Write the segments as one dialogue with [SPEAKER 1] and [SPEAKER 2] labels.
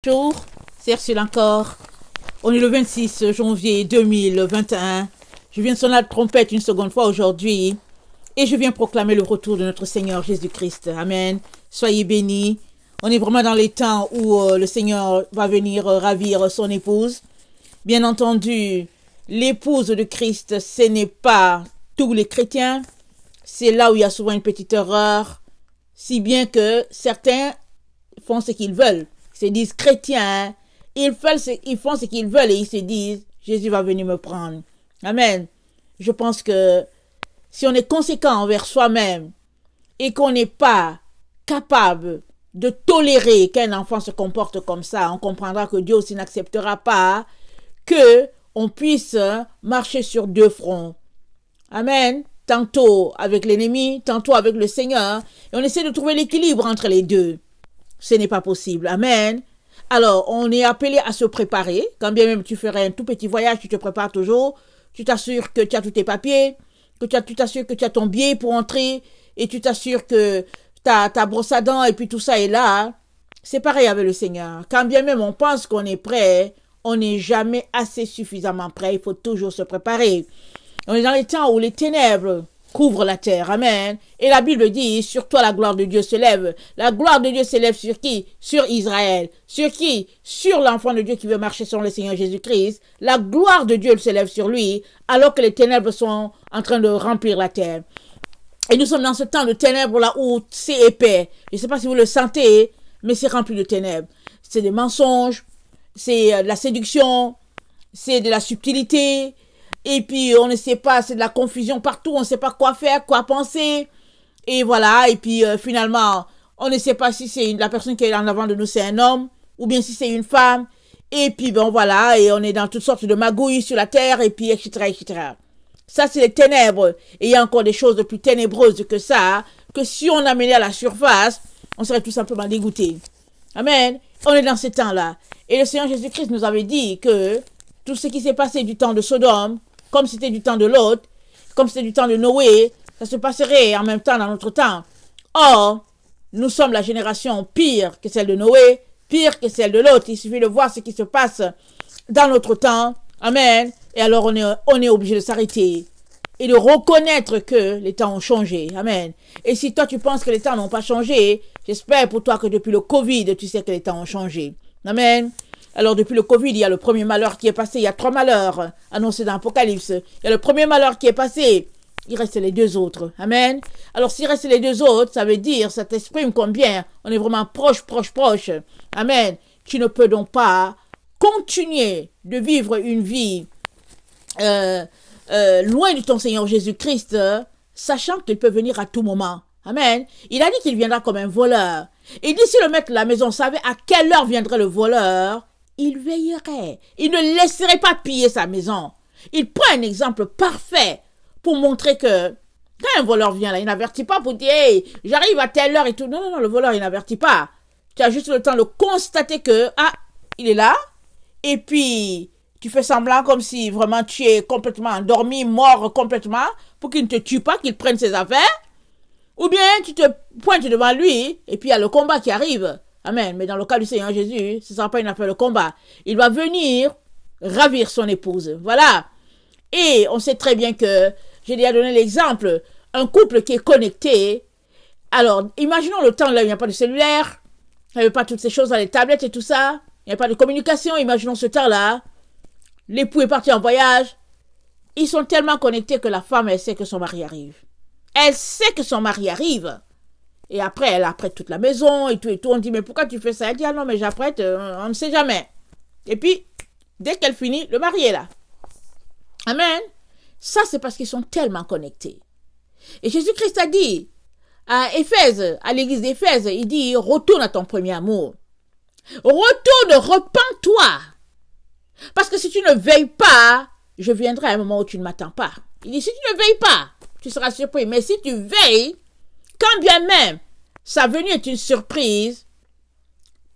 [SPEAKER 1] Bonjour, c'est Ursule encore. On est le 26 janvier 2021. Je viens de sonner la trompette une seconde fois aujourd'hui et je viens proclamer le retour de notre Seigneur Jésus-Christ. Amen. Soyez bénis. On est vraiment dans les temps où le Seigneur va venir ravir son épouse. Bien entendu, l'épouse de Christ, ce n'est pas tous les chrétiens. C'est là où il y a souvent une petite erreur, si bien que certains font ce qu'ils veulent. Ils se disent chrétiens, ils font ce qu'ils veulent et ils se disent Jésus va venir me prendre. Amen. Je pense que si on est conséquent envers soi-même et qu'on n'est pas capable de tolérer qu'un enfant se comporte comme ça, on comprendra que Dieu aussi n'acceptera pas que on puisse marcher sur deux fronts. Amen. Tantôt avec l'ennemi, tantôt avec le Seigneur. Et on essaie de trouver l'équilibre entre les deux. Ce n'est pas possible. Amen. Alors, on est appelé à se préparer. Quand bien même tu ferais un tout petit voyage, tu te prépares toujours. Tu t'assures que tu as tous tes papiers, tu t'assures que tu as ton billet pour entrer et tu t'assures que ta brosse à dents et puis tout ça est là. C'est pareil avec le Seigneur. Quand bien même on pense qu'on est prêt, on n'est jamais assez suffisamment prêt. Il faut toujours se préparer. On est dans les temps où les ténèbres couvrent la terre. Amen. Et la Bible dit, sur toi la gloire de Dieu se lève. La gloire de Dieu s'élève sur qui? Sur Israël. Sur qui? Sur l'enfant de Dieu qui veut marcher sur le Seigneur Jésus-Christ. La gloire de Dieu s'élève sur lui, alors que les ténèbres sont en train de remplir la terre. Et nous sommes dans ce temps de ténèbres là où c'est épais. Je ne sais pas si vous le sentez, mais c'est rempli de ténèbres. C'est des mensonges, c'est de la séduction, c'est de la subtilité. Et puis, on ne sait pas, c'est de la confusion partout, on ne sait pas quoi faire, quoi penser. Et voilà, et puis finalement, on ne sait pas si c'est la personne qui est en avant de nous, c'est un homme, ou bien si c'est une femme. Et puis, bon, voilà, et on est dans toutes sortes de magouilles sur la terre, et puis, etc., etc. Ça, c'est les ténèbres. Et il y a encore des choses plus ténébreuses que ça, que si on amenait à la surface, on serait tout simplement dégoûté. Amen. On est dans ces temps-là. Et le Seigneur Jésus-Christ nous avait dit que tout ce qui s'est passé du temps de Sodome, comme c'était du temps de Lot, comme c'était du temps de Noé, ça se passerait en même temps dans notre temps. Or, nous sommes la génération pire que celle de Noé, pire que celle de Lot. Il suffit de voir ce qui se passe dans notre temps. Amen. Et alors, on est obligé de s'arrêter et de reconnaître que les temps ont changé. Amen. Et si toi, tu penses que les temps n'ont pas changé, j'espère pour toi que depuis le Covid, tu sais que les temps ont changé. Amen. Alors, depuis le Covid, il y a le premier malheur qui est passé. Il y a 3 malheurs annoncés dans l'Apocalypse. Il y a le premier malheur qui est passé. Il reste les 2 autres. Amen. Alors, s'il reste les 2 autres, ça veut dire, ça t'exprime combien on est vraiment proche. Amen. Tu ne peux donc pas continuer de vivre une vie loin de ton Seigneur Jésus-Christ, sachant qu'il peut venir à tout moment. Amen. Il a dit qu'il viendra comme un voleur. Et dit si le maître de la maison savait à quelle heure viendrait le voleur, il veillerait. Il ne laisserait pas piller sa maison. Il prend un exemple parfait pour montrer que quand un voleur vient là, il n'avertit pas pour dire hey, j'arrive à telle heure et tout. Non, le voleur, il n'avertit pas. Tu as juste le temps de constater que il est là. Et puis, tu fais semblant comme si vraiment tu es complètement endormi, mort complètement, pour qu'il ne te tue pas, qu'il prenne ses affaires. Ou bien tu te pointes devant lui et puis il y a le combat qui arrive. Amen. Mais dans le cas du Seigneur Jésus, ce ne sera pas une affaire de combat. Il va venir ravir son épouse. Voilà. Et on sait très bien que, j'ai déjà donné l'exemple, un couple qui est connecté. Alors, imaginons le temps là où il n'y a pas de cellulaire, il n'y avait pas toutes ces choses dans les tablettes et tout ça, il n'y a pas de communication. Imaginons ce temps-là. L'époux est parti en voyage. Ils sont tellement connectés que la femme, elle sait que son mari arrive. Elle sait que son mari arrive. Et après, elle apprête toute la maison et tout. On dit, mais pourquoi tu fais ça? Elle dit, ah non, mais j'apprête, on ne sait jamais. Et puis, dès qu'elle finit, le mari est là. Amen. Ça, c'est parce qu'ils sont tellement connectés. Et Jésus-Christ a dit à Éphèse, à l'église d'Éphèse, il dit, retourne à ton premier amour. Retourne, repens-toi. Parce que si tu ne veilles pas, je viendrai à un moment où tu ne m'attends pas. Il dit, si tu ne veilles pas, tu seras surpris. Mais si tu veilles, quand bien même sa venue est une surprise,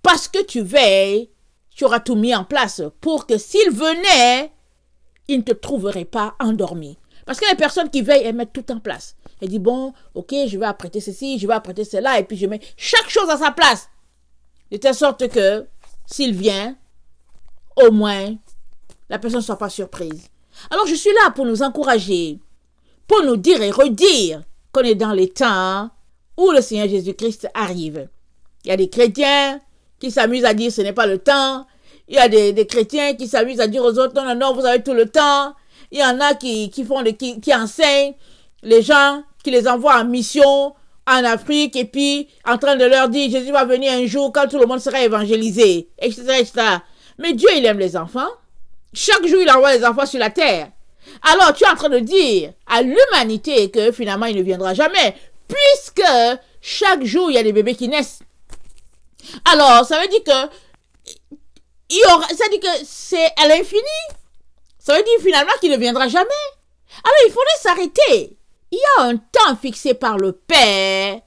[SPEAKER 1] parce que tu veilles, tu auras tout mis en place pour que s'il venait, il ne te trouverait pas endormi. Parce que les personnes qui veillent, elles mettent tout en place. Elles disent, bon, ok, je vais apprêter ceci, je vais apprêter cela, et puis je mets chaque chose à sa place. De telle sorte que s'il vient, au moins, la personne ne soit pas surprise. Alors, je suis là pour nous encourager, pour nous dire et redire qu'on est dans les temps où le Seigneur Jésus-Christ arrive. Il y a des chrétiens qui s'amusent à dire ce n'est pas le temps. Il y a des chrétiens qui s'amusent à dire aux autres, non, non, non, vous avez tout le temps. Il y en a qui enseignent les gens, qui les envoient en mission en Afrique et puis en train de leur dire, Jésus va venir un jour quand tout le monde sera évangélisé, etc., etc. Mais Dieu, il aime les enfants. Chaque jour, il envoie les enfants sur la terre. Alors, tu es en train de dire à l'humanité que finalement, il ne viendra jamais, puisque chaque jour, il y a des bébés qui naissent. Alors, ça veut dire que ça dit que c'est à l'infini. Ça veut dire finalement qu'il ne viendra jamais. Alors, il faudrait s'arrêter. Il y a un temps fixé par le Père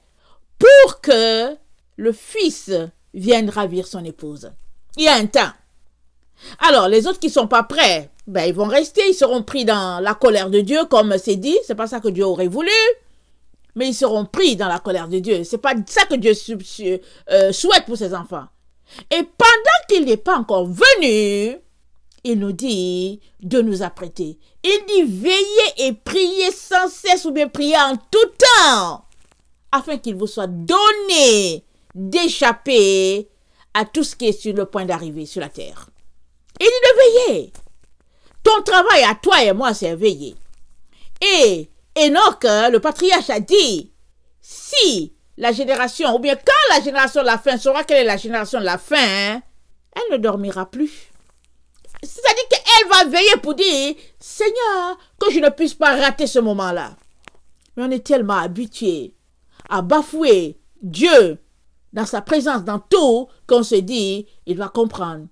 [SPEAKER 1] pour que le Fils vienne ravir son épouse. Il y a un temps. Alors, les autres qui ne sont pas prêts, ben, ils vont rester, ils seront pris dans la colère de Dieu, comme c'est dit. C'est pas ça que Dieu aurait voulu. Mais ils seront pris dans la colère de Dieu. C'est pas ça que Dieu souhaite pour ses enfants. Et pendant qu'il n'est pas encore venu, il nous dit de nous apprêter. Il dit veillez et priez sans cesse ou bien priez en tout temps, afin qu'il vous soit donné d'échapper à tout ce qui est sur le point d'arriver sur la terre. Il dit de veiller. Ton travail à toi et moi, c'est veiller. Et Enoch, le patriarche, a dit, si la génération, ou bien quand la génération de la fin saura quelle est la génération de la fin, elle ne dormira plus. C'est-à-dire qu'elle va veiller pour dire, Seigneur, que je ne puisse pas rater ce moment-là. Mais on est tellement habitué à bafouer Dieu dans sa présence, dans tout, qu'on se dit, il va comprendre,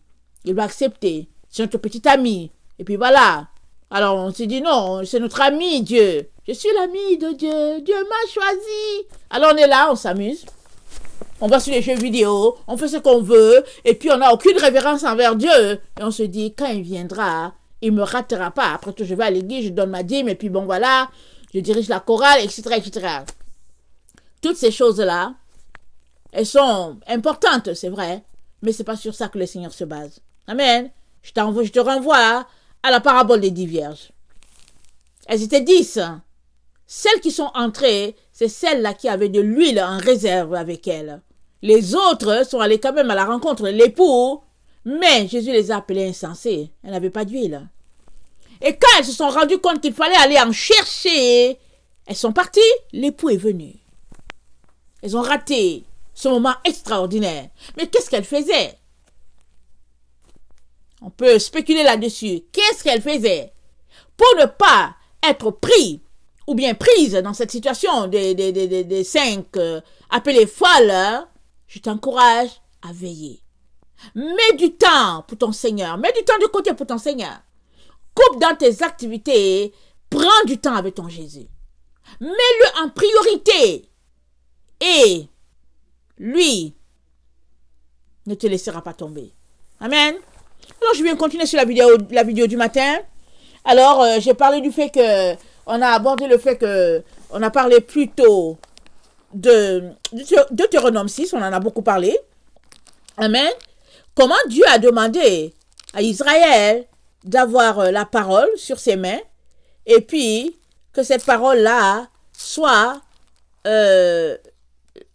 [SPEAKER 1] il va accepter, c'est notre petit ami. Et puis voilà. Alors on se dit, non, c'est notre ami Dieu. Je suis l'ami de Dieu. Dieu m'a choisi. Alors on est là, on s'amuse. On va sur les jeux vidéo, on fait ce qu'on veut, et puis on n'a aucune révérence envers Dieu. Et on se dit, quand il viendra, il ne me ratera pas. Après tout, je vais à l'église, je donne ma dîme, et puis bon voilà, je dirige la chorale, etc., etc. Toutes ces choses-là, elles sont importantes, c'est vrai, mais ce n'est pas sur ça que le Seigneur se base. Amen. Je te renvoie à la parabole des 10 vierges. Elles étaient 10. Celles qui sont entrées, c'est celles-là qui avaient de l'huile en réserve avec elles. Les autres sont allées quand même à la rencontre de l'époux, mais Jésus les a appelées insensées. Elles n'avaient pas d'huile. Et quand elles se sont rendues compte qu'il fallait aller en chercher, elles sont parties, l'époux est venu. Elles ont raté ce moment extraordinaire. Mais qu'est-ce qu'elles faisaient? On peut spéculer là-dessus. Qu'est-ce qu'elles faisaient? Pour ne pas être pris ou bien prise dans cette situation des 5 appelées folles, je t'encourage à veiller. Mets du temps pour ton Seigneur. Mets du temps de côté pour ton Seigneur. Coupe dans tes activités. Prends du temps avec ton Jésus. Mets-le en priorité. Et lui ne te laissera pas tomber. Amen. Alors, je viens continuer sur la vidéo du matin. Alors, j'ai parlé du fait que on a abordé le fait que on a parlé plutôt de Deutéronome 6, on en a beaucoup parlé. Amen. Comment Dieu a demandé à Israël d'avoir la parole sur ses mains et puis que cette parole-là soit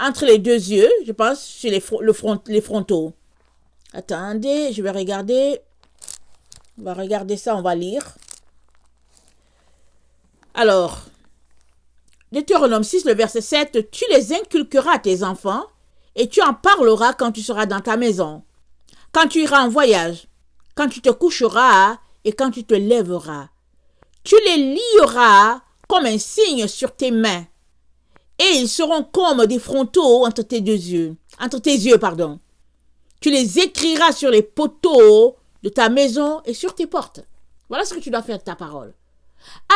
[SPEAKER 1] entre les deux yeux, je pense, sur les frontaux. Attendez, je vais regarder. On va regarder ça, on va lire. Alors, Deutéronome 6, le verset 7, tu les inculqueras à tes enfants et tu en parleras quand tu seras dans ta maison, quand tu iras en voyage, quand tu te coucheras et quand tu te lèveras. Tu les lieras comme un signe sur tes mains et ils seront comme des frontaux entre tes yeux. Tu les écriras sur les poteaux de ta maison et sur tes portes. Voilà ce que tu dois faire de ta parole.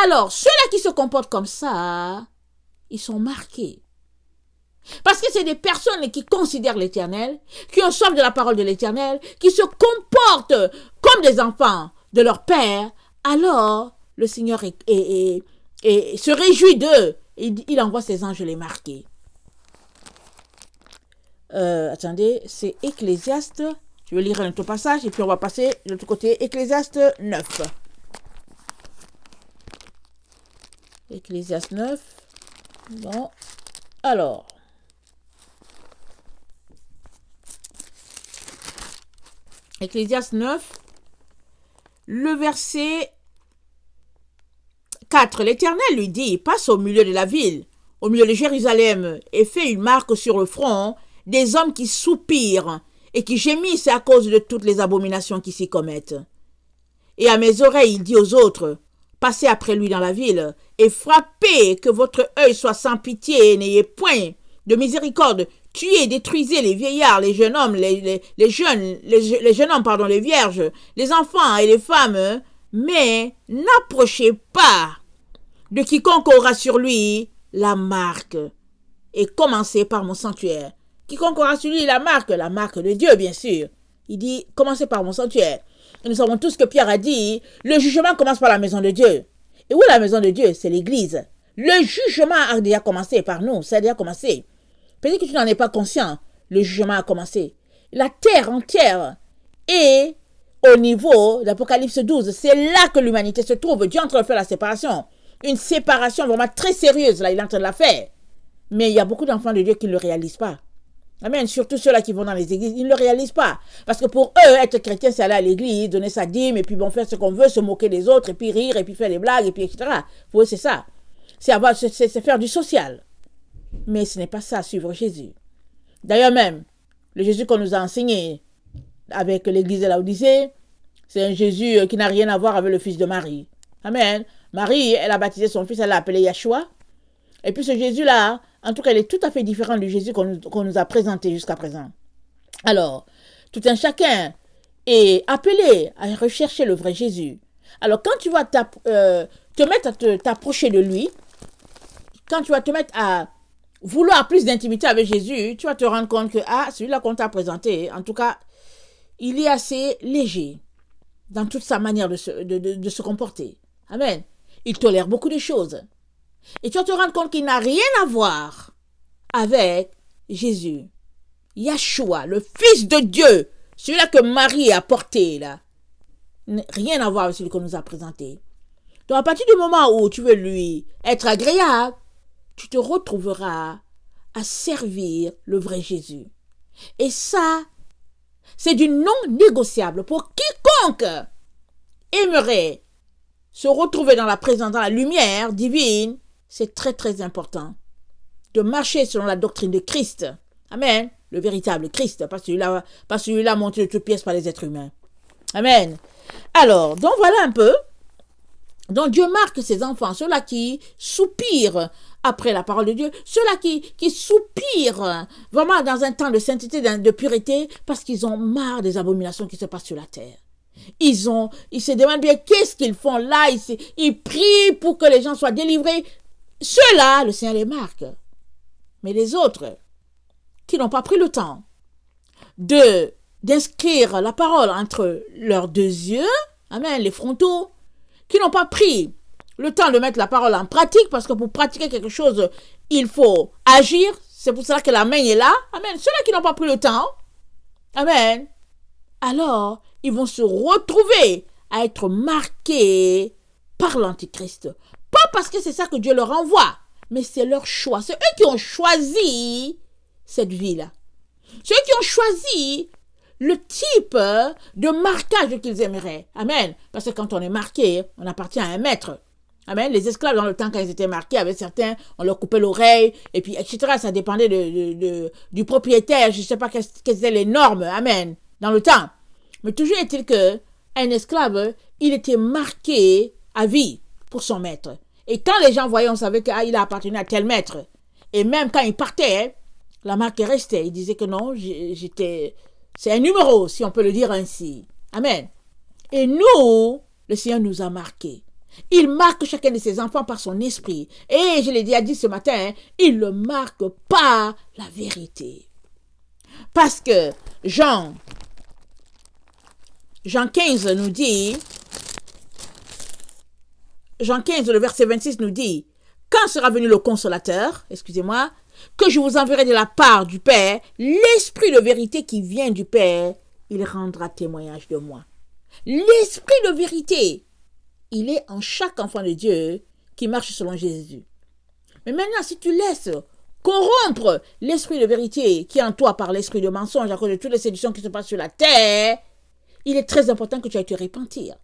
[SPEAKER 1] Alors, ceux-là qui se comportent comme ça, ils sont marqués. Parce que c'est des personnes qui considèrent l'Éternel, qui ont soif de la parole de l'Éternel, qui se comportent comme des enfants de leur Père. Alors, le Seigneur se réjouit d'eux. Il envoie ses anges les marquer. Attendez, c'est Ecclésiaste Je vais lire un autre passage et puis on va passer de l'autre côté. Ecclésiaste 9. Ecclésiaste 9. Bon. Alors. Ecclésiaste 9. Le verset 4. L'Éternel lui dit, passe au milieu de la ville, au milieu de Jérusalem, et fais une marque sur le front des hommes qui soupirent et qui gémissent à cause de toutes les abominations qui s'y commettent. Et à mes oreilles, il dit aux autres, passez après lui dans la ville, et frappez, que votre œil soit sans pitié, n'ayez point de miséricorde, tuez, détruisez les vieillards, les jeunes hommes, les jeunes hommes, pardon, les vierges, les enfants et les femmes, mais n'approchez pas de quiconque aura sur lui la marque, et commencez par mon sanctuaire. Quiconque aura sur lui la marque de Dieu, bien sûr. Il dit, commencez par mon sanctuaire. Et nous savons tous que Pierre a dit, le jugement commence par la maison de Dieu. Et où est la maison de Dieu? C'est l'église. Le jugement a déjà commencé par nous, ça a déjà commencé. Peut-être que tu n'en es pas conscient, le jugement a commencé. La terre entière est au niveau d'Apocalypse 12. C'est là que l'humanité se trouve. Dieu est en train de faire la séparation. Une séparation vraiment très sérieuse, là, il est en train de la faire. Mais il y a beaucoup d'enfants de Dieu qui ne le réalisent pas. Amen. Surtout ceux-là qui vont dans les églises, ils ne le réalisent pas. Parce que pour eux, être chrétien, c'est aller à l'église, donner sa dîme, et puis bon, faire ce qu'on veut, se moquer des autres, et puis rire, et puis faire des blagues, et puis etc. Pour eux, c'est ça. C'est faire du social. Mais ce n'est pas ça, suivre Jésus. D'ailleurs même, le Jésus qu'on nous a enseigné avec l'église de Laodicée, c'est un Jésus qui n'a rien à voir avec le fils de Marie. Amen. Marie, elle a baptisé son fils, elle l'a appelé Yeshua. Et puis ce Jésus-là, en tout cas, il est tout à fait différent du Jésus qu'on nous a présenté jusqu'à présent. Alors, tout un chacun est appelé à rechercher le vrai Jésus. Alors, quand tu vas te mettre à t'approcher de lui, quand tu vas te mettre à vouloir plus d'intimité avec Jésus, tu vas te rendre compte que, celui-là qu'on t'a présenté, en tout cas, il est assez léger dans toute sa manière de se comporter. Amen. Il tolère beaucoup de choses. Et tu vas te rendre compte qu'il n'a rien à voir avec Jésus. Yeshua, le Fils de Dieu, celui-là que Marie a porté, là. Rien à voir avec celui qu'on nous a présenté. Donc à partir du moment où tu veux lui être agréable, tu te retrouveras à servir le vrai Jésus. Et ça, c'est du non négociable pour quiconque aimerait se retrouver dans la présence, dans la lumière divine. C'est très très important de marcher selon la doctrine de Christ. Amen. Le véritable Christ, pas celui-là monté de toutes pièces par les êtres humains. Amen. Alors, donc voilà un peu. Donc Dieu marque ses enfants, ceux-là qui soupirent après la parole de Dieu, ceux-là qui soupirent vraiment dans un temps de sainteté, de pureté, parce qu'ils ont marre des abominations qui se passent sur la terre. Ils se demandent bien qu'est-ce qu'ils font là, ils prient pour que les gens soient délivrés. Ceux-là, le Seigneur les marque. Mais les autres, qui n'ont pas pris le temps d'inscrire la parole entre leurs deux yeux, amen, les frontaux, qui n'ont pas pris le temps de mettre la parole en pratique, parce que pour pratiquer quelque chose, il faut agir. C'est pour cela que la main est là. Amen. Ceux-là qui n'ont pas pris le temps, amen, alors ils vont se retrouver à être marqués par l'Antichrist. Pas parce que c'est ça que Dieu leur envoie, mais c'est leur choix. C'est eux qui ont choisi cette vie-là. C'est eux qui ont choisi le type de marquage qu'ils aimeraient. Amen. Parce que quand on est marqué, on appartient à un maître. Amen. Les esclaves, dans le temps, quand ils étaient marqués, avec certains, on leur coupait l'oreille, et puis, etc. Ça dépendait du propriétaire. Je ne sais pas quelles étaient les normes. Amen. Dans le temps. Mais toujours est-il que un esclave, il était marqué à vie pour son maître. Et quand les gens voyaient, on savait qu'il a appartenu à tel maître. Et même quand il partait, la marque restait. Il disait que non, c'est un numéro, si on peut le dire ainsi. Amen. Et nous, le Seigneur nous a marqués. Il marque chacun de ses enfants par son esprit. Et je l'ai déjà dit ce matin, il le marque par la vérité. Parce que Jean 15 nous dit, Jean 15, le verset 26 nous dit, quand sera venu le consolateur, que je vous enverrai de la part du Père, l'esprit de vérité qui vient du Père, il rendra témoignage de moi. L'esprit de vérité, il est en chaque enfant de Dieu qui marche selon Jésus. Mais maintenant, si tu laisses corrompre l'esprit de vérité qui est en toi par l'esprit de mensonge à cause de toutes les séductions qui se passent sur la terre, il est très important que tu ailles te repentir.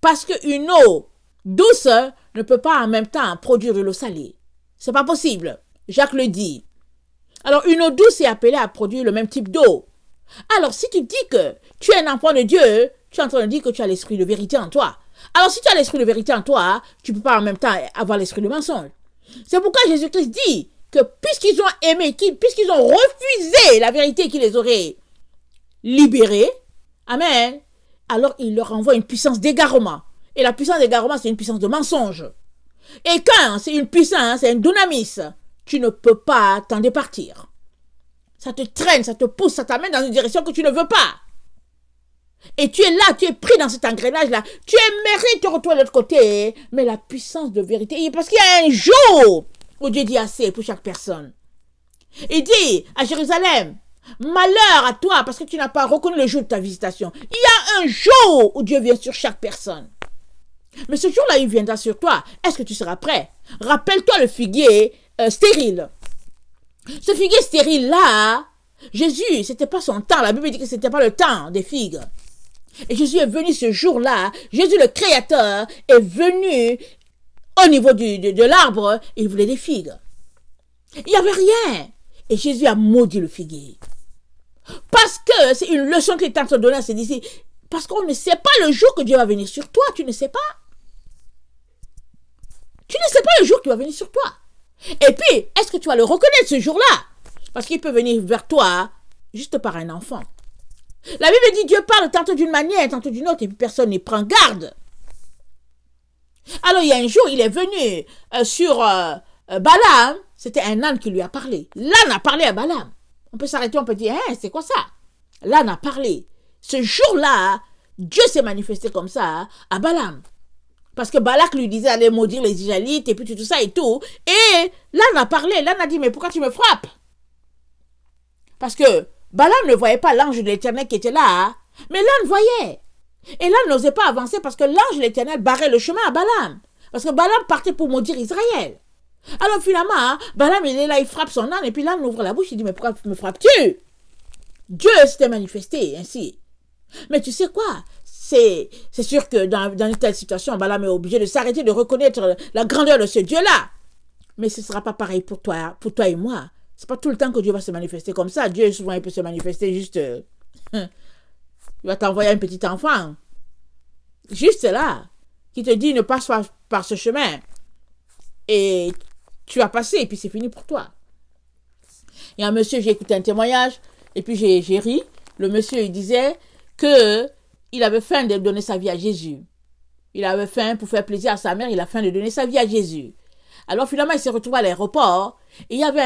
[SPEAKER 1] Parce qu'une eau douce ne peut pas en même temps produire de l'eau salée. C'est pas possible. Jacques le dit. Alors, une eau douce est appelée à produire le même type d'eau. Alors, si tu dis que tu es un enfant de Dieu, tu es en train de dire que tu as l'esprit de vérité en toi. Alors, si tu as l'esprit de vérité en toi, tu ne peux pas en même temps avoir l'esprit de mensonge. C'est pourquoi Jésus-Christ dit que puisqu'ils ont aimé, puisqu'ils ont refusé la vérité qui les aurait libérés, amen, alors il leur envoie une puissance d'égarement. Et la puissance d'égarement, c'est une puissance de mensonge. Et quand c'est une puissance, c'est un dunamis, tu ne peux pas t'en départir. Ça te traîne, ça te pousse, ça t'amène dans une direction que tu ne veux pas. Et tu es là, tu es pris dans cet engrenage-là. Tu aimerais te retrouver de l'autre côté, mais la puissance de vérité, parce qu'il y a un jour où Dieu dit assez pour chaque personne. Il dit à Jérusalem, malheur à toi parce que tu n'as pas reconnu le jour de ta visitation. Il y a un jour où Dieu vient sur chaque personne. Mais ce jour-là, il viendra sur toi. Est-ce que tu seras prêt? Rappelle-toi le figuier stérile. Ce figuier stérile-là, Jésus, c'était pas son temps. La Bible dit que c'était pas le temps des figues. Et Jésus est venu ce jour-là. Jésus, le Créateur, est venu au niveau de l'arbre. Il voulait des figues. Il n'y avait rien. Et Jésus a maudit le figuier. Parce que c'est une leçon qu'il est en train de donner à ses disciples. Parce qu'on ne sait pas le jour que Dieu va venir sur toi. Tu ne sais pas. Tu ne sais pas le jour qu'il va venir sur toi. Et puis, est-ce que tu vas le reconnaître ce jour-là? Parce qu'il peut venir vers toi juste par un enfant. La Bible dit Dieu parle tantôt d'une manière, tantôt d'une autre, et puis personne n'y prend garde. Alors, il y a un jour, il est venu sur Balaam. C'était un âne qui lui a parlé. L'âne a parlé à Balaam. On peut s'arrêter, on peut dire, hein, c'est quoi ça? L'âne a parlé. Ce jour-là, Dieu s'est manifesté comme ça à Balaam. Parce que Balak lui disait aller maudire les Israélites et puis tout ça et tout. Et l'âne a parlé. L'âne a dit, mais pourquoi tu me frappes? Parce que Balaam ne voyait pas l'ange de l'Éternel qui était là. Mais l'âne voyait. Et l'âne n'osait pas avancer parce que l'ange de l'Éternel barrait le chemin à Balaam. Parce que Balaam partait pour maudire Israël. Alors finalement, Balaam il est là, il frappe son âne et puis l'âne ouvre la bouche, il dit, mais pourquoi me frappes-tu? Dieu s'était manifesté ainsi. Mais tu sais quoi? C'est sûr que dans une telle situation, Balaam est obligé de s'arrêter, de reconnaître la grandeur de ce Dieu-là. Mais ce ne sera pas pareil pour toi et moi. Ce n'est pas tout le temps que Dieu va se manifester comme ça. Dieu, souvent, il peut se manifester juste... il va t'envoyer un petit enfant. Juste là. Qui te dit, ne passe pas par ce chemin. Et tu vas passer, et puis c'est fini pour toi. Il y a un monsieur, j'ai écouté un témoignage, et puis j'ai ri. Le monsieur, il disait que il avait faim de donner sa vie à Jésus. Il avait faim pour faire plaisir à sa mère, il a faim de donner sa vie à Jésus. Alors finalement, il s'est retrouvé à l'aéroport, et il y avait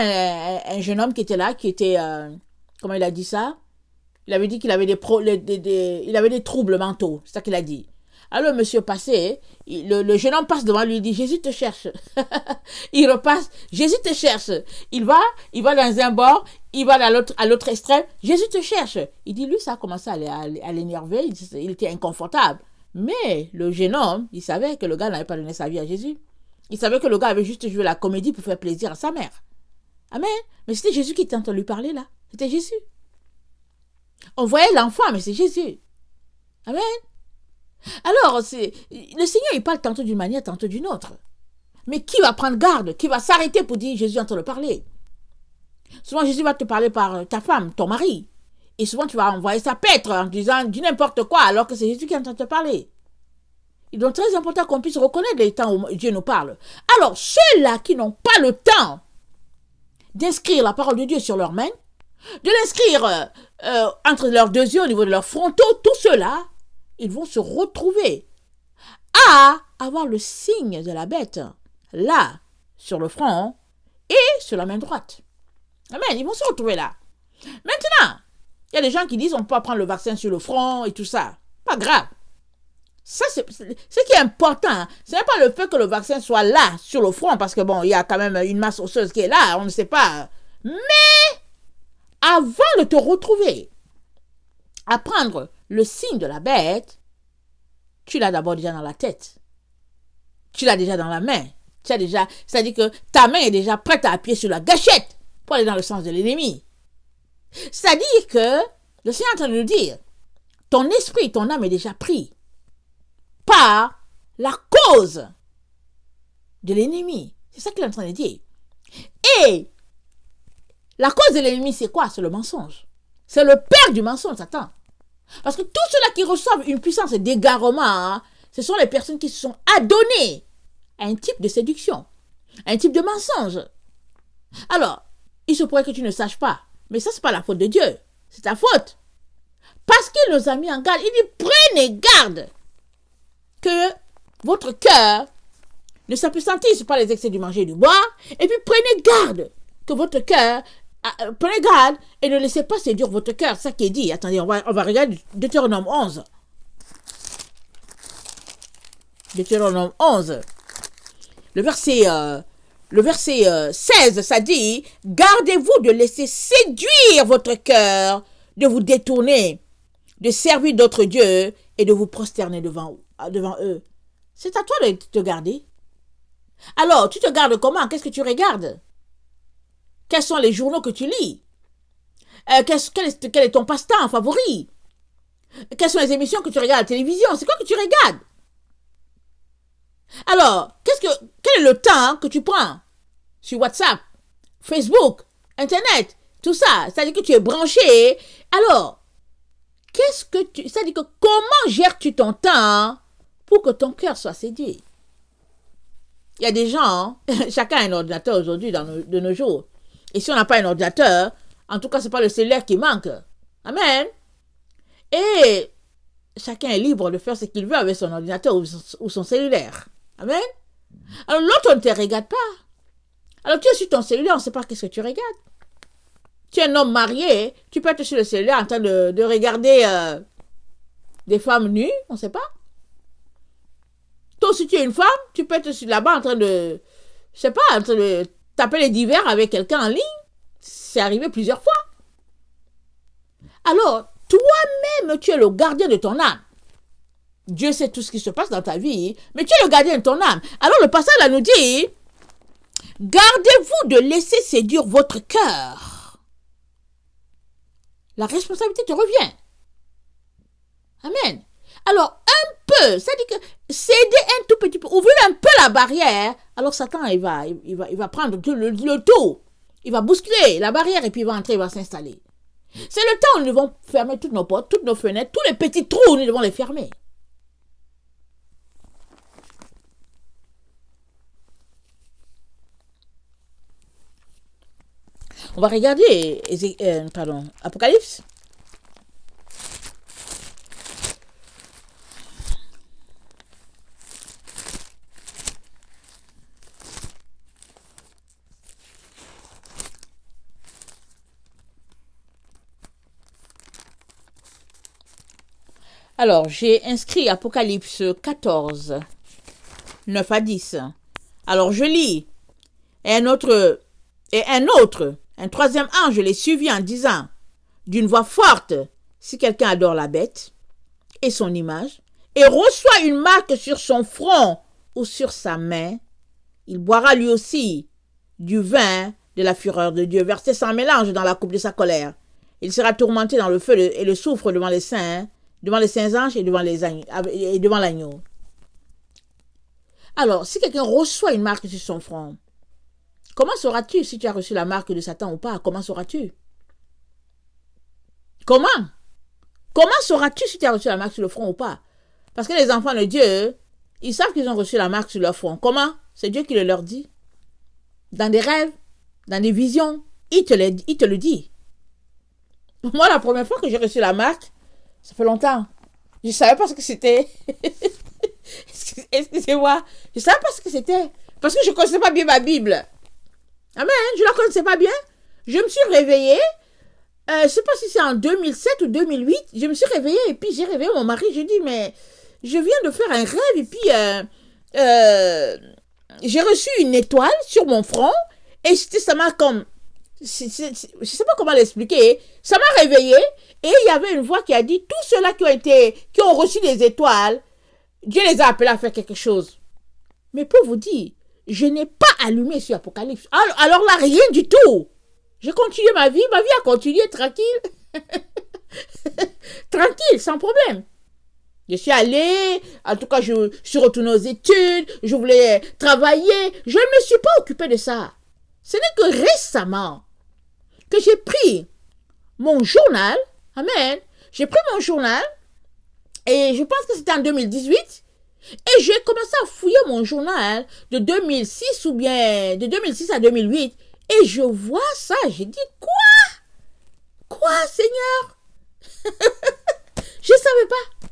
[SPEAKER 1] un jeune homme qui était là, qui était, comment il a dit ça? Il avait dit qu'il avait il avait des troubles mentaux, c'est ça qu'il a dit. Alors le monsieur passait, le jeune homme passe devant lui, il dit, Jésus te cherche. Il repasse, Jésus te cherche. Il va dans un bord, il va à l'autre extrême, Jésus te cherche. Il dit, lui, ça a commencé à l'énerver, il était inconfortable. Mais le jeune homme, il savait que le gars n'avait pas donné sa vie à Jésus. Il savait que le gars avait juste joué la comédie pour faire plaisir à sa mère. Amen. Mais c'était Jésus qui était en train de lui parler là. C'était Jésus. On voyait l'enfant, mais c'est Jésus. Amen. Alors, le Seigneur, il parle tantôt d'une manière, tantôt d'une autre. Mais qui va prendre garde? Qui va s'arrêter pour dire Jésus est en train de parler? Souvent, Jésus va te parler par ta femme, ton mari. Et souvent, tu vas envoyer sa paître en disant dis n'importe quoi, alors que c'est Jésus qui est en train de te parler. Il est donc très important qu'on puisse reconnaître les temps où Dieu nous parle. Alors, ceux-là qui n'ont pas le temps d'inscrire la parole de Dieu sur leurs mains, de l'inscrire entre leurs deux yeux, au niveau de leurs frontaux, tout cela, ils vont se retrouver à avoir le signe de la bête, là, sur le front et sur la main droite. Amen, ils vont se retrouver là. Maintenant, il y a des gens qui disent on peut pas prendre le vaccin sur le front et tout ça. Pas grave. Ça, c'est ce qui est important. Ce n'est pas le fait que le vaccin soit là, sur le front, parce que bon, il y a quand même une masse osseuse qui est là, on ne sait pas. Mais, avant de te retrouver à prendre le signe de la bête, tu l'as d'abord déjà dans la tête. Tu l'as déjà dans la main. C'est-à-dire que ta main est déjà prête à appuyer sur la gâchette pour aller dans le sens de l'ennemi. C'est-à-dire que le Seigneur est en train de nous dire, ton esprit, ton âme est déjà pris par la cause de l'ennemi. C'est ça qu'il est en train de dire. Et la cause de l'ennemi, c'est quoi? C'est le mensonge. C'est le père du mensonge, Satan. Parce que tous ceux-là qui reçoivent une puissance d'égarement, ce sont les personnes qui se sont adonnées à un type de séduction, à un type de mensonge. Alors, il se pourrait que tu ne saches pas, mais ça, c'est pas la faute de Dieu, c'est ta faute. Parce qu'il nous a mis en garde, il dit, prenez garde que votre cœur ne s'appesantisse pas les excès du manger et du boire, et puis prenez garde que votre cœur, prenez garde et ne laissez pas séduire votre cœur, c'est ça qui est dit. Attendez, on va regarder Deutéronome 11. Deutéronome 11. Le verset 16, ça dit, gardez-vous de laisser séduire votre cœur, de vous détourner, de servir d'autres dieux et de vous prosterner devant eux. C'est à toi de te garder. Alors, tu te gardes comment? Qu'est-ce que tu regardes? Quels sont les journaux que tu lis? Quel est ton passe-temps favori? Quelles sont les émissions que tu regardes à la télévision? C'est quoi que tu regardes? Alors, quel est le temps que tu prends sur WhatsApp, Facebook, Internet, tout ça? C'est-à-dire que tu es branché. Alors, c'est-à-dire que comment gères-tu ton temps pour que ton cœur soit séduit? Il y a des gens, chacun a un ordinateur aujourd'hui de nos jours. Et si on n'a pas un ordinateur, en tout cas, ce n'est pas le cellulaire qui manque. Amen. Et chacun est libre de faire ce qu'il veut avec son ordinateur ou son cellulaire. Amen. Alors l'autre, on ne te regarde pas. Alors tu es sur ton cellulaire, on ne sait pas qu'est-ce que tu regardes. Tu es un homme marié, tu peux être sur le cellulaire en train de regarder des femmes nues, on ne sait pas. Toi, si tu es une femme, tu peux être là-bas en train de, je sais pas, en train de taper les divers avec quelqu'un en ligne. C'est arrivé plusieurs fois. Alors, toi-même, tu es le gardien de ton âme. Dieu sait tout ce qui se passe dans ta vie, mais tu es le gardien de ton âme. Alors, le passage là nous dit, gardez-vous de laisser séduire votre cœur. La responsabilité te revient. Amen. Alors, un peu, c'est-à-dire que céder un tout petit peu, ouvrir un peu la barrière, alors Satan, il va prendre le tout. Il va bousculer la barrière et puis il va entrer, il va s'installer. C'est le temps où nous devons fermer toutes nos portes, toutes nos fenêtres, tous les petits trous, nous devons les fermer. On va regarder Apocalypse. Alors, j'ai inscrit Apocalypse 14, 9 à 10. Alors, je lis. Et un troisième ange les suivit en disant, d'une voix forte, si quelqu'un adore la bête et son image, et reçoit une marque sur son front ou sur sa main, il boira lui aussi du vin de la fureur de Dieu, versé sans mélange dans la coupe de sa colère. Il sera tourmenté dans le feu et le soufre devant les saints anges et devant l'agneau. Alors, si quelqu'un reçoit une marque sur son front, comment sauras-tu si tu as reçu la marque de Satan ou pas? Comment sauras-tu? Comment sauras-tu si tu as reçu la marque sur le front ou pas? Parce que les enfants de Dieu, ils savent qu'ils ont reçu la marque sur leur front. Comment? C'est Dieu qui le leur dit. Dans des rêves, dans des visions, il te le dit. Moi, la première fois que j'ai reçu la marque, ça fait longtemps. Je ne savais pas ce que c'était. Excusez-moi. Je ne savais pas ce que c'était. Parce que je ne connaissais pas bien ma Bible. Amen. Je ne la connaissais pas bien. Je me suis réveillée. Je ne sais pas si c'est en 2007 ou 2008. Je me suis réveillée et puis j'ai réveillé mon mari. J'ai dit, mais je viens de faire un rêve et puis j'ai reçu une étoile sur mon front. Et ça m'a comme... je sais pas comment l'expliquer. Ça m'a réveillé et il y avait une voix qui a dit, tous ceux-là qui ont reçu des étoiles, Dieu les a appelés à faire quelque chose. Mais pour vous dire, je n'ai pas allumé sur Apocalypse. Alors là, rien du tout. J'ai continué ma vie a continué tranquille. Tranquille, sans problème. Je suis allée, en tout cas, je suis retournée aux études, je voulais travailler. Je ne me suis pas occupée de ça. Ce n'est que récemment que j'ai pris mon journal. Amen. J'ai pris mon journal et je pense que c'était en 2018. Et j'ai commencé à fouiller mon journal de 2006 ou bien de 2006 à 2008. Et je vois ça. J'ai dit, quoi? Quoi, Seigneur? Je ne savais pas.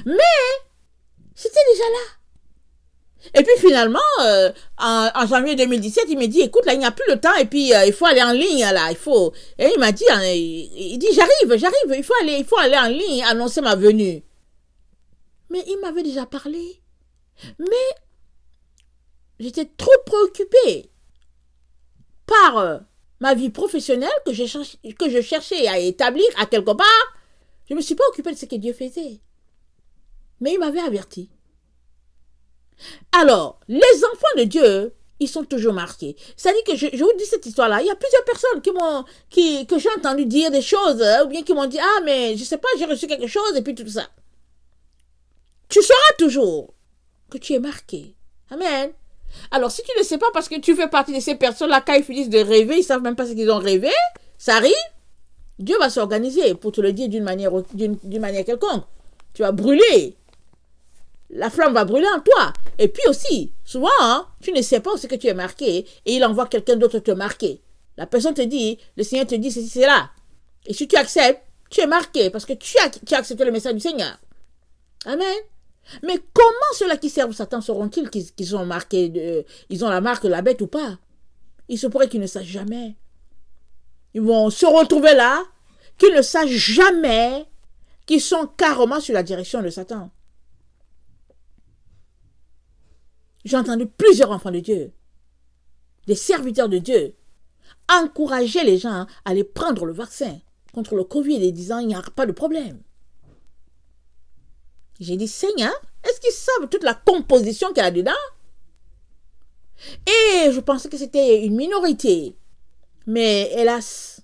[SPEAKER 1] Mais c'était déjà là. Et puis finalement, en janvier 2017, il m'a dit, écoute, là, il n'y a plus le temps et puis il faut aller en ligne, là, il faut. Et il m'a dit, il dit, j'arrive, il faut aller en ligne, annoncer ma venue. Mais il m'avait déjà parlé. Mais j'étais trop préoccupée par ma vie professionnelle que je cherchais à établir à quelque part. Je ne me suis pas occupée de ce que Dieu faisait. Mais il m'avait averti. Alors, les enfants de Dieu, ils sont toujours marqués. C'est-à-dire que je vous dis cette histoire-là, il y a plusieurs personnes que j'ai entendu dire des choses, ou bien qui m'ont dit, ah, mais je ne sais pas, j'ai reçu quelque chose, et puis tout ça. Tu sauras toujours que tu es marqué. Amen. Alors, si tu ne sais pas parce que tu fais partie de ces personnes-là, quand ils finissent de rêver, ils ne savent même pas ce qu'ils ont rêvé, ça arrive, Dieu va s'organiser pour te le dire d'une manière quelconque. Tu vas brûler. La flamme va brûler en toi. Et puis aussi, souvent, hein, tu ne sais pas où c'est que tu es marqué et il envoie quelqu'un d'autre te marquer. La personne te dit, le Seigneur te dit ceci, c'est là. Et si tu acceptes, tu es marqué parce que tu as accepté le message du Seigneur. Amen. Mais comment ceux-là qui servent Satan sauront-ils qu'ils sont marqués, ils ont la marque de la bête ou pas? Il se pourrait qu'ils ne sachent jamais. Ils vont se retrouver là, qu'ils ne sachent jamais qu'ils sont carrément sur la direction de Satan. J'ai entendu plusieurs enfants de Dieu, des serviteurs de Dieu, encourager les gens à aller prendre le vaccin contre le Covid et disant il n'y a pas de problème. J'ai dit, Seigneur, est-ce qu'ils savent toute la composition qu'il y a dedans? Et je pensais que c'était une minorité. Mais hélas,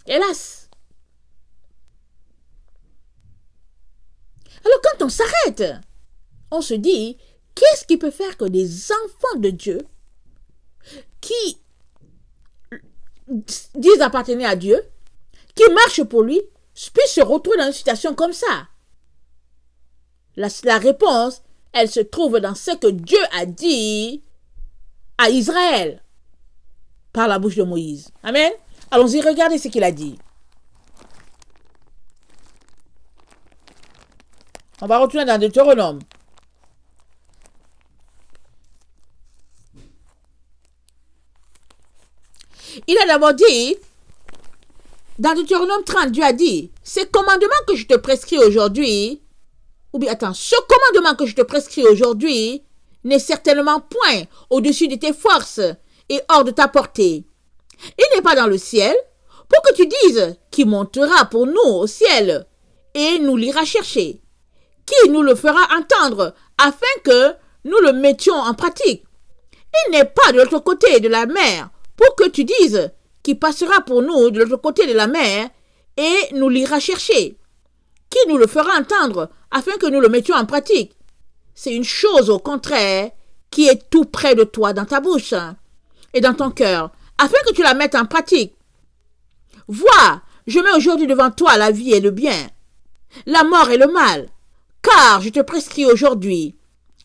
[SPEAKER 1] hélas. Alors quand on s'arrête, on se dit, qu'est-ce qui peut faire que des enfants de Dieu qui disent appartenir à Dieu, qui marchent pour lui, puissent se retrouver dans une situation comme ça? La réponse, elle se trouve dans ce que Dieu a dit à Israël par la bouche de Moïse. Amen. Allons-y, regardez ce qu'il a dit. On va retourner dans Deutéronome. Il a d'abord dit, dans Deutéronome 30, Dieu a dit, ces commandements que je te prescris aujourd'hui, ou bien attends, ce commandement que je te prescris aujourd'hui n'est certainement point au-dessus de tes forces et hors de ta portée. Il n'est pas dans le ciel pour que tu dises qui montera pour nous au ciel et nous l'ira chercher, qui nous le fera entendre afin que nous le mettions en pratique. Il n'est pas de l'autre côté de la mer pour que tu dises qui passera pour nous de l'autre côté de la mer et nous l'ira chercher, qui nous le fera entendre afin que nous le mettions en pratique. C'est une chose au contraire qui est tout près de toi dans ta bouche et dans ton cœur, afin que tu la mettes en pratique. Vois, je mets aujourd'hui devant toi la vie et le bien, la mort et le mal, car je te prescris aujourd'hui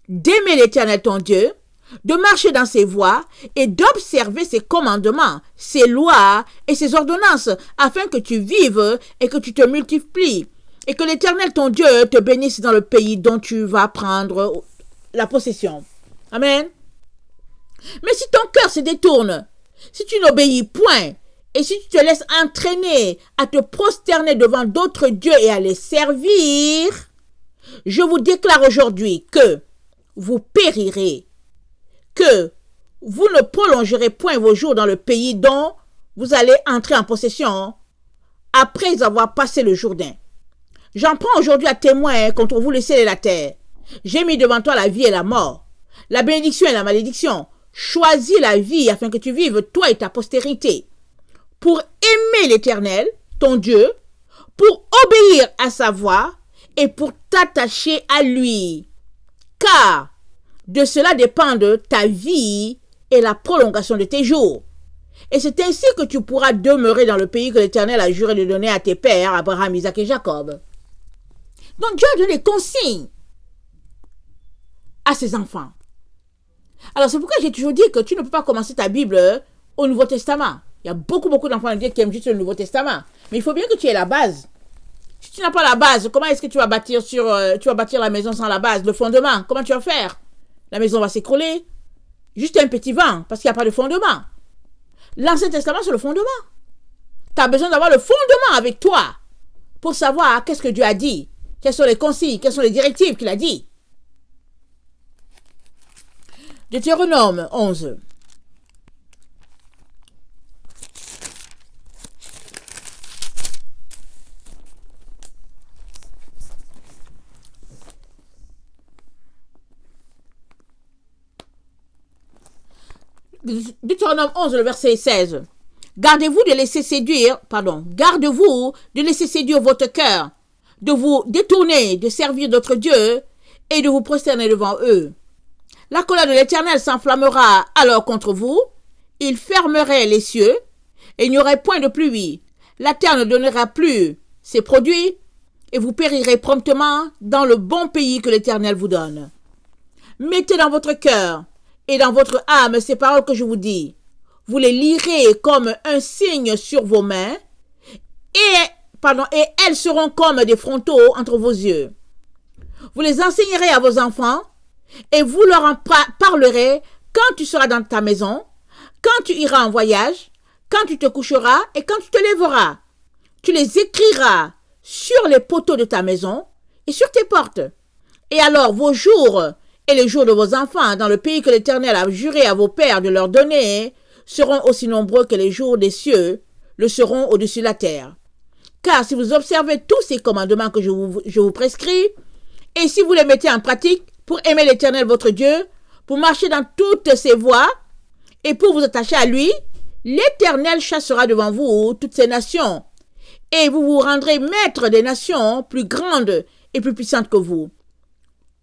[SPEAKER 1] d'aimer l'Éternel ton Dieu, de marcher dans ses voies et d'observer ses commandements, ses lois et ses ordonnances, afin que tu vives et que tu te multiplies, et que l'Éternel ton Dieu te bénisse dans le pays dont tu vas prendre la possession. Amen. Mais si ton cœur se détourne, si tu n'obéis point, et si tu te laisses entraîner à te prosterner devant d'autres dieux et à les servir, je vous déclare aujourd'hui que vous périrez, que vous ne prolongerez point vos jours dans le pays dont vous allez entrer en possession après avoir passé le Jourdain. J'en prends aujourd'hui à témoin contre vous le ciel et la terre. J'ai mis devant toi la vie et la mort, la bénédiction et la malédiction. Choisis la vie afin que tu vives, toi et ta postérité, pour aimer l'Éternel, ton Dieu, pour obéir à sa voix et pour t'attacher à lui. Car de cela dépendent ta vie et la prolongation de tes jours. Et c'est ainsi que tu pourras demeurer dans le pays que l'Éternel a juré de donner à tes pères, Abraham, Isaac et Jacob. Donc Dieu a donné des consignes à ses enfants. Alors c'est pourquoi j'ai toujours dit que tu ne peux pas commencer ta Bible au Nouveau Testament. Il y a beaucoup d'enfants de Dieu qui aiment juste le Nouveau Testament. Mais il faut bien que tu aies la base. Si tu n'as pas la base, comment est-ce que tu vas bâtir la maison sans la base, le fondement? Comment tu vas faire? La maison va s'écrouler. Juste un petit vent, parce qu'il n'y a pas de fondement. L'Ancien Testament, c'est le fondement. Tu as besoin d'avoir le fondement avec toi pour savoir qu'est-ce que Dieu a dit. Quelles sont les consignes, quelles sont les directives qu'il a dit. Deutéronome 11. Deutéronome 11, le verset 16. Gardez-vous de laisser séduire votre cœur, de vous détourner, de servir d'autres dieux et de vous prosterner devant eux. La colère de l'Éternel s'enflammera alors contre vous, il fermerait les cieux, et il n'y aurait point de pluie. La terre ne donnera plus ses produits, et vous périrez promptement dans le bon pays que l'Éternel vous donne. Mettez dans votre cœur et dans votre âme ces paroles que je vous dis. Vous les lirez comme un signe sur vos mains, et elles seront comme des frontaux entre vos yeux. Vous les enseignerez à vos enfants, et vous leur en parlerez quand tu seras dans ta maison, quand tu iras en voyage, quand tu te coucheras et quand tu te lèveras. Tu les écriras sur les poteaux de ta maison et sur tes portes. Et alors vos jours et les jours de vos enfants dans le pays que l'Éternel a juré à vos pères de leur donner seront aussi nombreux que les jours des cieux le seront au-dessus de la terre. Car si vous observez tous ces commandements que je vous prescris, et si vous les mettez en pratique pour aimer l'Éternel votre Dieu, pour marcher dans toutes ses voies et pour vous attacher à lui, l'Éternel chassera devant vous toutes ces nations, et vous vous rendrez maître des nations plus grandes et plus puissantes que vous.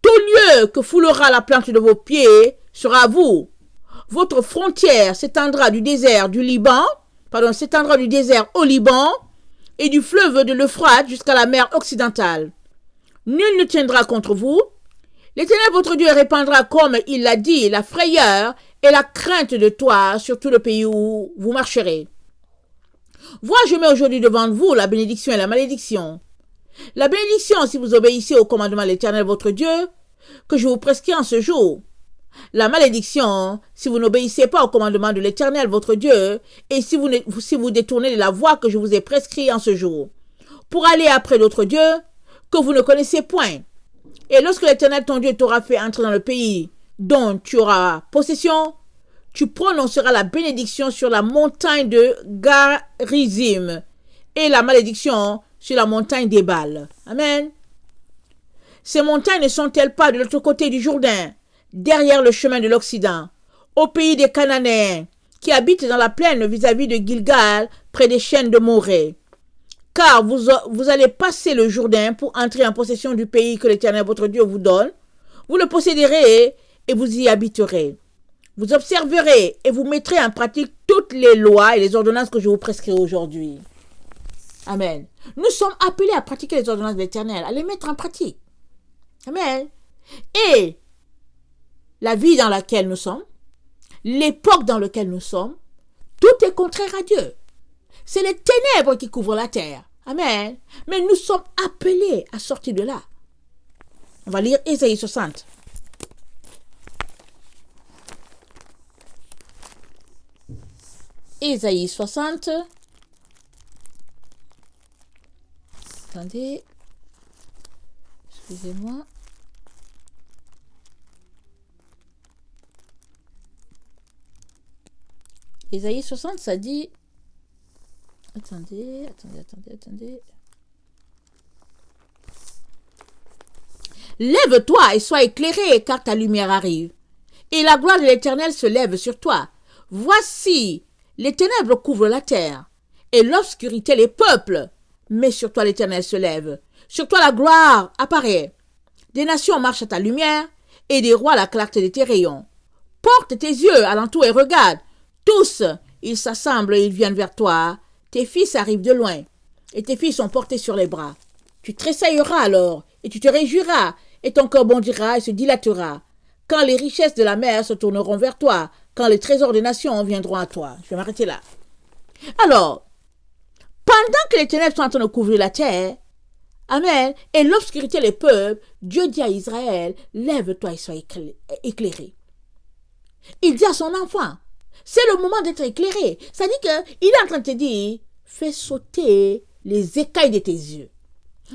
[SPEAKER 1] Tout lieu que foulera la plante de vos pieds sera à vous. Votre frontière s'étendra du désert au Liban et du fleuve de l'Euphrate jusqu'à la mer occidentale. Nul ne tiendra contre vous. L'Éternel votre Dieu répandra, comme il l'a dit, la frayeur et la crainte de toi sur tout le pays où vous marcherez. Vois, je mets aujourd'hui devant vous la bénédiction et la malédiction. La bénédiction, si vous obéissez au commandement de l'Éternel votre Dieu, que je vous prescris en ce jour. La malédiction, si vous n'obéissez pas au commandement de l'Éternel votre Dieu, et si vous détournez de la voie que je vous ai prescrite en ce jour, pour aller après d'autres dieux que vous ne connaissez point. Et lorsque l'Éternel ton Dieu t'aura fait entrer dans le pays dont tu auras possession, tu prononceras la bénédiction sur la montagne de Garizim et la malédiction sur la montagne d'Ébal. Amen. Ces montagnes ne sont-elles pas de l'autre côté du Jourdain, derrière le chemin de l'Occident, au pays des Cananéens, qui habitent dans la plaine vis-à-vis de Gilgal, près des chênes de Morée? Car vous allez passer le Jourdain pour entrer en possession du pays que l'Éternel votre Dieu vous donne. Vous le posséderez et vous y habiterez. Vous observerez et vous mettrez en pratique toutes les lois et les ordonnances que je vous prescris aujourd'hui. Amen. Nous sommes appelés à pratiquer les ordonnances de l'Éternel, à les mettre en pratique. Amen. Et la vie dans laquelle nous sommes, l'époque dans laquelle nous sommes, tout est contraire à Dieu. C'est les ténèbres qui couvrent la terre. Amen. Mais nous sommes appelés à sortir de là. On va lire Ésaïe 60. Ésaïe 60. Attendez. Excusez-moi. Ésaïe 60, ça dit Attendez. Lève-toi et sois éclairé, car ta lumière arrive. Et la gloire de l'Éternel se lève sur toi. Voici, les ténèbres couvrent la terre, et l'obscurité les peuples. Mais sur toi l'Éternel se lève. Sur toi la gloire apparaît. Des nations marchent à ta lumière, et des rois à la clarté de tes rayons. Porte tes yeux alentour et regarde. Tous, ils s'assemblent et ils viennent vers toi. Tes fils arrivent de loin, et tes filles sont portées sur les bras. Tu tressailleras alors, et tu te réjouiras, et ton cœur bondira et se dilatera. Quand les richesses de la mer se tourneront vers toi, quand les trésors des nations viendront à toi. Je vais m'arrêter là. Alors, pendant que les ténèbres sont en train de couvrir la terre, amen, et l'obscurité les peuples, Dieu dit à Israël, lève-toi et sois éclairé. Il dit à son enfant, c'est le moment d'être éclairé. Ça dit qu'il est en train de te dire, fais sauter les écailles de tes yeux.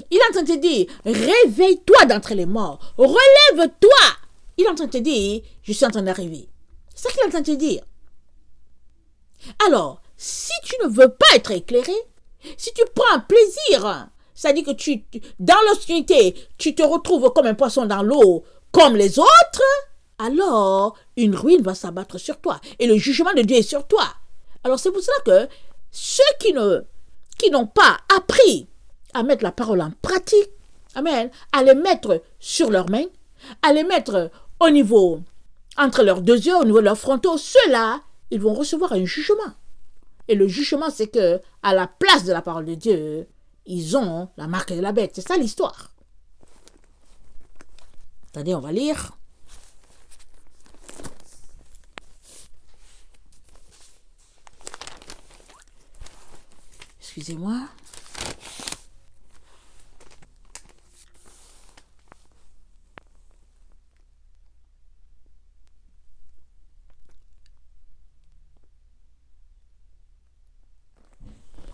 [SPEAKER 1] Il est en train de te dire, réveille-toi d'entre les morts, relève-toi. Il est en train de te dire, je suis en train d'arriver. C'est ça qu'il est en train de te dire. Alors, si tu ne veux pas être éclairé, si tu prends plaisir, ça dit que dans l'obscurité, tu te retrouves comme un poisson dans l'eau, comme les autres, alors une ruine va s'abattre sur toi. Et le jugement de Dieu est sur toi. Alors c'est pour cela que ceux qui n'ont pas appris à mettre la parole en pratique, amen, à les mettre sur leurs mains, à les mettre au niveau, entre leurs deux yeux, au niveau de leurs frontaux, ceux-là, ils vont recevoir un jugement. Et le jugement, c'est que à la place de la parole de Dieu, ils ont la marque de la bête. C'est ça l'histoire. Attendez, on va lire. Excusez-moi.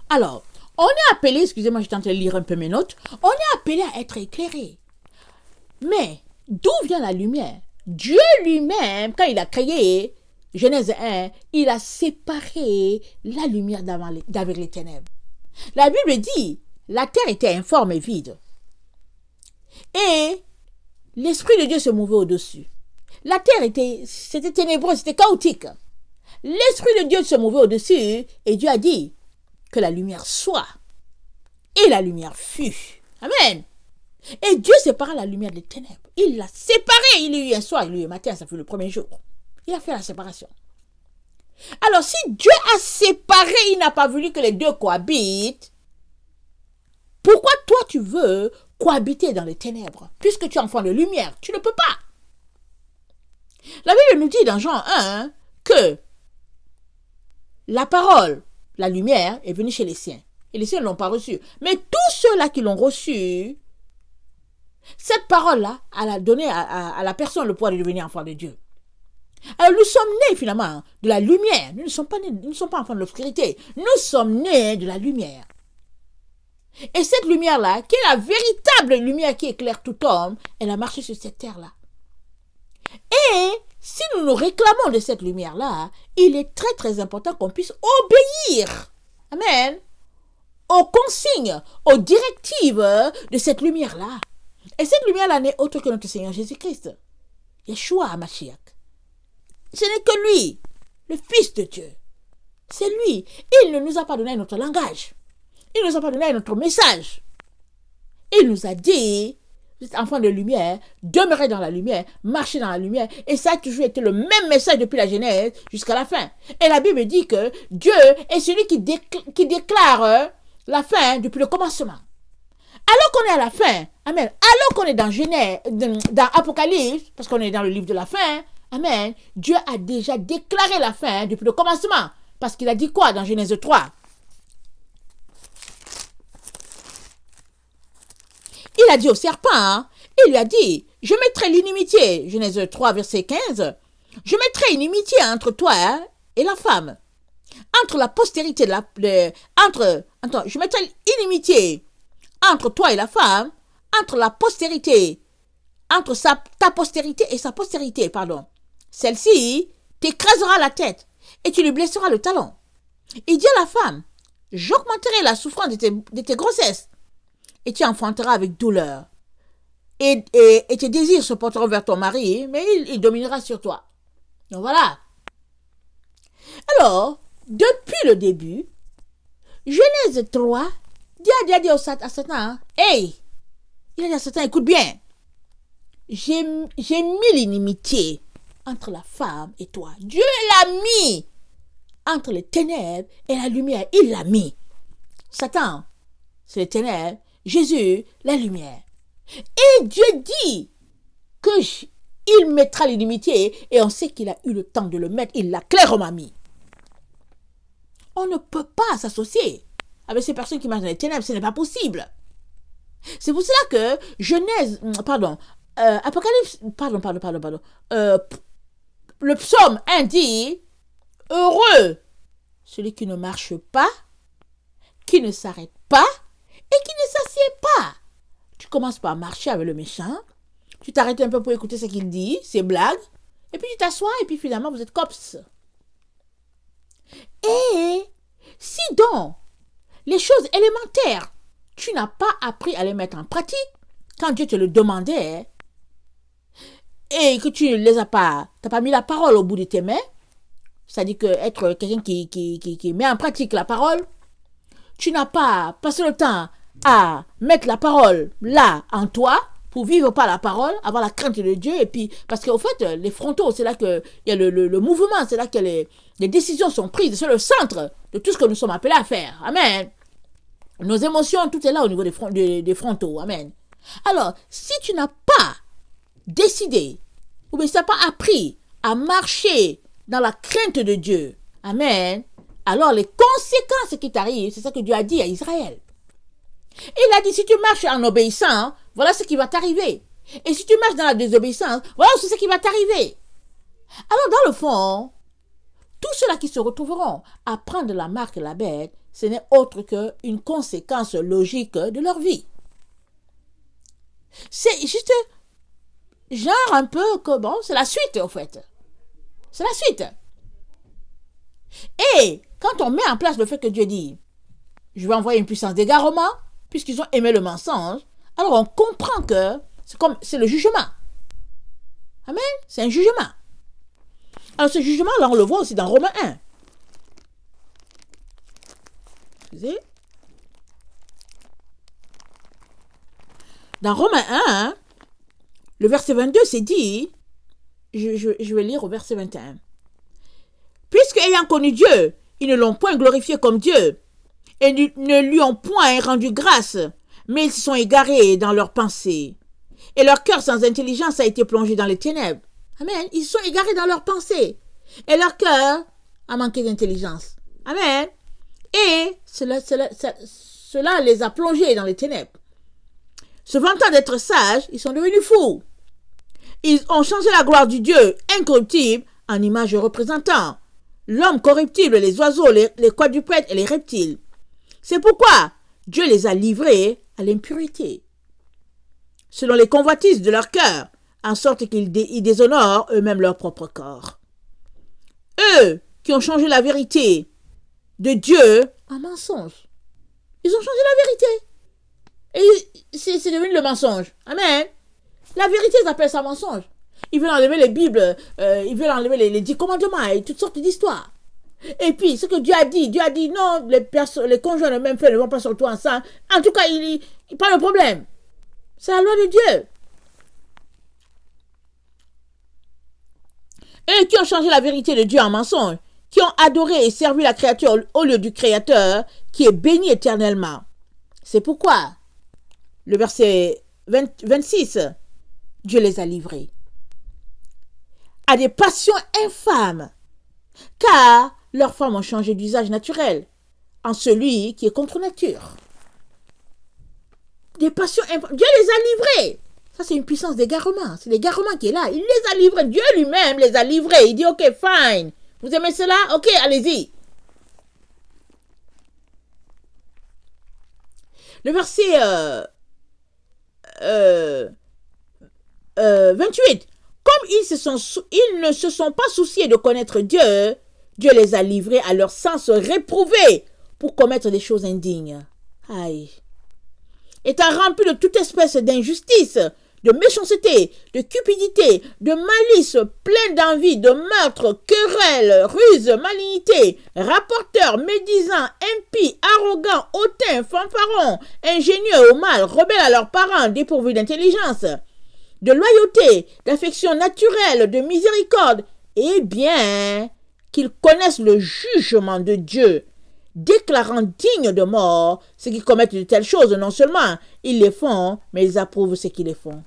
[SPEAKER 1] Alors, on est appelé, excusez-moi, je tente de lire un peu mes notes, on est appelé à être éclairé. Mais d'où vient la lumière? Dieu lui-même, quand il a créé Genèse 1, il a séparé la lumière d'avec les ténèbres. La Bible dit, la terre était informe et vide. Et l'Esprit de Dieu se mouvait au-dessus. La terre c'était ténébreux, c'était chaotique. L'Esprit de Dieu se mouvait au-dessus et Dieu a dit que la lumière soit. Et la lumière fut. Amen. Et Dieu sépara la lumière des ténèbres. Il l'a séparée. Il y a eu un soir, il y a eu un matin, ça fait le premier jour. Il a fait la séparation. Alors, si Dieu a séparé, il n'a pas voulu que les deux cohabitent, pourquoi toi tu veux cohabiter dans les ténèbres? Puisque tu es enfant de lumière, tu ne peux pas. La Bible nous dit dans Jean 1 que la parole, la lumière, est venue chez les siens. Et les siens ne l'ont pas reçue. Mais tous ceux-là qui l'ont reçue, cette parole-là, elle a donné à la personne le pouvoir de devenir enfant de Dieu. Alors nous sommes nés finalement de la lumière. Nous ne sommes pas enfants de l'obscurité. Nous sommes nés de la lumière. Et cette lumière-là, qui est la véritable lumière qui éclaire tout homme, elle a marché sur cette terre-là. Et si nous nous réclamons de cette lumière-là, il est très très important qu'on puisse obéir. Amen. Aux consignes, aux directives de cette lumière-là. Et cette lumière-là n'est autre que notre Seigneur Jésus-Christ. Yeshua HaMashiach. Ce n'est que lui, le Fils de Dieu. C'est lui. Il ne nous a pas donné notre langage. Il ne nous a pas donné notre message. Il nous a dit, vous êtes enfants de lumière, demeurez dans la lumière, marchez dans la lumière. Et ça a toujours été le même message depuis la Genèse jusqu'à la fin. Et la Bible dit que Dieu est celui qui déclare la fin depuis le commencement. Alors qu'on est à la fin, amen, alors qu'on est dans Genèse, dans Apocalypse, parce qu'on est dans le livre de la fin, amen, Dieu a déjà déclaré la fin depuis le commencement. Parce qu'il a dit quoi dans Genèse 3? Il a dit au serpent, il lui a dit, je mettrai l'inimitié, Genèse 3, verset 15, je mettrai inimitié entre toi et la femme, entre la postérité je mettrai inimitié entre toi et la femme, entre la postérité, entre ta postérité et sa postérité, pardon. Celle-ci t'écrasera la tête et tu lui blesseras le talon. Il dit à la femme, j'augmenterai la souffrance de tes grossesses, et tu enfanteras avec douleur. Et tes désirs se porteront vers ton mari, mais il dominera sur toi. Donc voilà. Alors, depuis le début, Genèse 3, Dieu a dit à Satan, hey, il a dit à Satan, écoute bien, j'ai mis l'inimitié entre la femme et toi. Dieu l'a mis entre les ténèbres et la lumière. Il l'a mis. Satan, c'est les ténèbres. Jésus, la lumière. Et Dieu dit qu'il mettra l'inimitié et on sait qu'il a eu le temps de le mettre. Il l'a clairement mis. On ne peut pas s'associer avec ces personnes qui marchent dans les ténèbres. Ce n'est pas possible. C'est pour cela que Apocalypse, le psaume 1 dit, heureux celui qui ne marche pas, qui ne s'arrête pas et qui ne s'assied pas. Tu commences par marcher avec le méchant, tu t'arrêtes un peu pour écouter ce qu'il dit, ses blagues, et puis tu t'assois et puis finalement vous êtes cops. Et si donc les choses élémentaires, tu n'as pas appris à les mettre en pratique, quand Dieu te le demandait, et que tu ne les as pas, tu n'as pas mis la parole au bout de tes mains, c'est-à-dire que être quelqu'un qui met en pratique la parole, tu n'as pas passé le temps à mettre la parole là en toi pour vivre par la parole, avoir la crainte de Dieu, et puis parce qu'au fait les frontaux, c'est là que il y a le mouvement, c'est là que les décisions sont prises, c'est le centre de tout ce que nous sommes appelés à faire. Amen. Nos émotions, tout est là au niveau des frontaux. Amen. Alors, si tu n'as pas décidé, ou bien si tu n'as pas appris à marcher dans la crainte de Dieu, amen, alors les conséquences qui t'arrivent, c'est ça que Dieu a dit à Israël. Il a dit, si tu marches en obéissant, voilà ce qui va t'arriver. Et si tu marches dans la désobéissance, voilà aussi ce qui va t'arriver. Alors dans le fond, tous ceux-là qui se retrouveront à prendre la marque de la bête, ce n'est autre qu'une conséquence logique de leur vie. C'est juste genre un peu que, bon, c'est la suite en fait. C'est la suite. Et quand on met en place le fait que Dieu dit, je vais envoyer une puissance d'égarement, puisqu'ils ont aimé le mensonge, alors on comprend que c'est le jugement. Amen. C'est un jugement. Alors ce jugement-là, on le voit aussi dans Romains 1. Excusez. Dans Romains 1, le verset 22, c'est dit, je vais lire au verset 21. Puisque ayant connu Dieu, ils ne l'ont point glorifié comme Dieu, et ne lui ont point rendu grâce, mais ils se sont égarés dans leurs pensées. Et leur cœur sans intelligence a été plongé dans les ténèbres. Amen. Ils se sont égarés dans leurs pensées. Et leur cœur a manqué d'intelligence. Amen. Et cela les a plongés dans les ténèbres. Se vantant d'être sages, ils sont devenus fous. Ils ont changé la gloire du Dieu incorruptible en image représentant l'homme corruptible, les oiseaux, les quadrupèdes et les reptiles. C'est pourquoi Dieu les a livrés à l'impurité, selon les convoitises de leur cœur, en sorte qu'ils déshonorent eux-mêmes leur propre corps. Eux qui ont changé la vérité de Dieu en mensonge. Ils ont changé la vérité. Et c'est devenu le mensonge. Amen. La vérité, ils appellent ça mensonge. Ils veulent enlever les Bibles, ils veulent enlever les 10 commandements et toutes sortes d'histoires. Et puis, ce que Dieu a dit non, les conjoints de même fait ne vont pas se retrouver ensemble. En tout cas, pas de problème. C'est la loi de Dieu. Eux qui ont changé la vérité de Dieu en mensonge, qui ont adoré et servi la créature au lieu du Créateur, qui est béni éternellement. C'est pourquoi, le verset 26, Dieu les a livrés à des passions infâmes, car leurs femmes ont changé d'usage naturel en celui qui est contre nature. Des passions infâmes. Dieu les a livrés. Ça, c'est une puissance d'égarement. C'est l'égarement qui est là. Il les a livrés. Dieu lui-même les a livrés. Il dit, ok, fine. Vous aimez cela? Ok, allez-y. Le verset 28. Comme ils ne se sont pas souciés de connaître Dieu, Dieu les a livrés à leur sens réprouvé pour commettre des choses indignes. Aïe. Et t'as rempli de toute espèce d'injustice, de méchanceté, de cupidité, de malice, plein d'envie, de meurtre, querelle, ruse, malignité, rapporteur, médisant, impie, arrogant, hautain, fanfaron, ingénieux au mal, rebelles à leurs parents, dépourvus d'intelligence, de loyauté, d'affection naturelle, de miséricorde, eh bien, qu'ils connaissent le jugement de Dieu, déclarant dignes de mort ceux qui commettent de telles choses. Non seulement ils les font, mais ils approuvent ceux qui les font.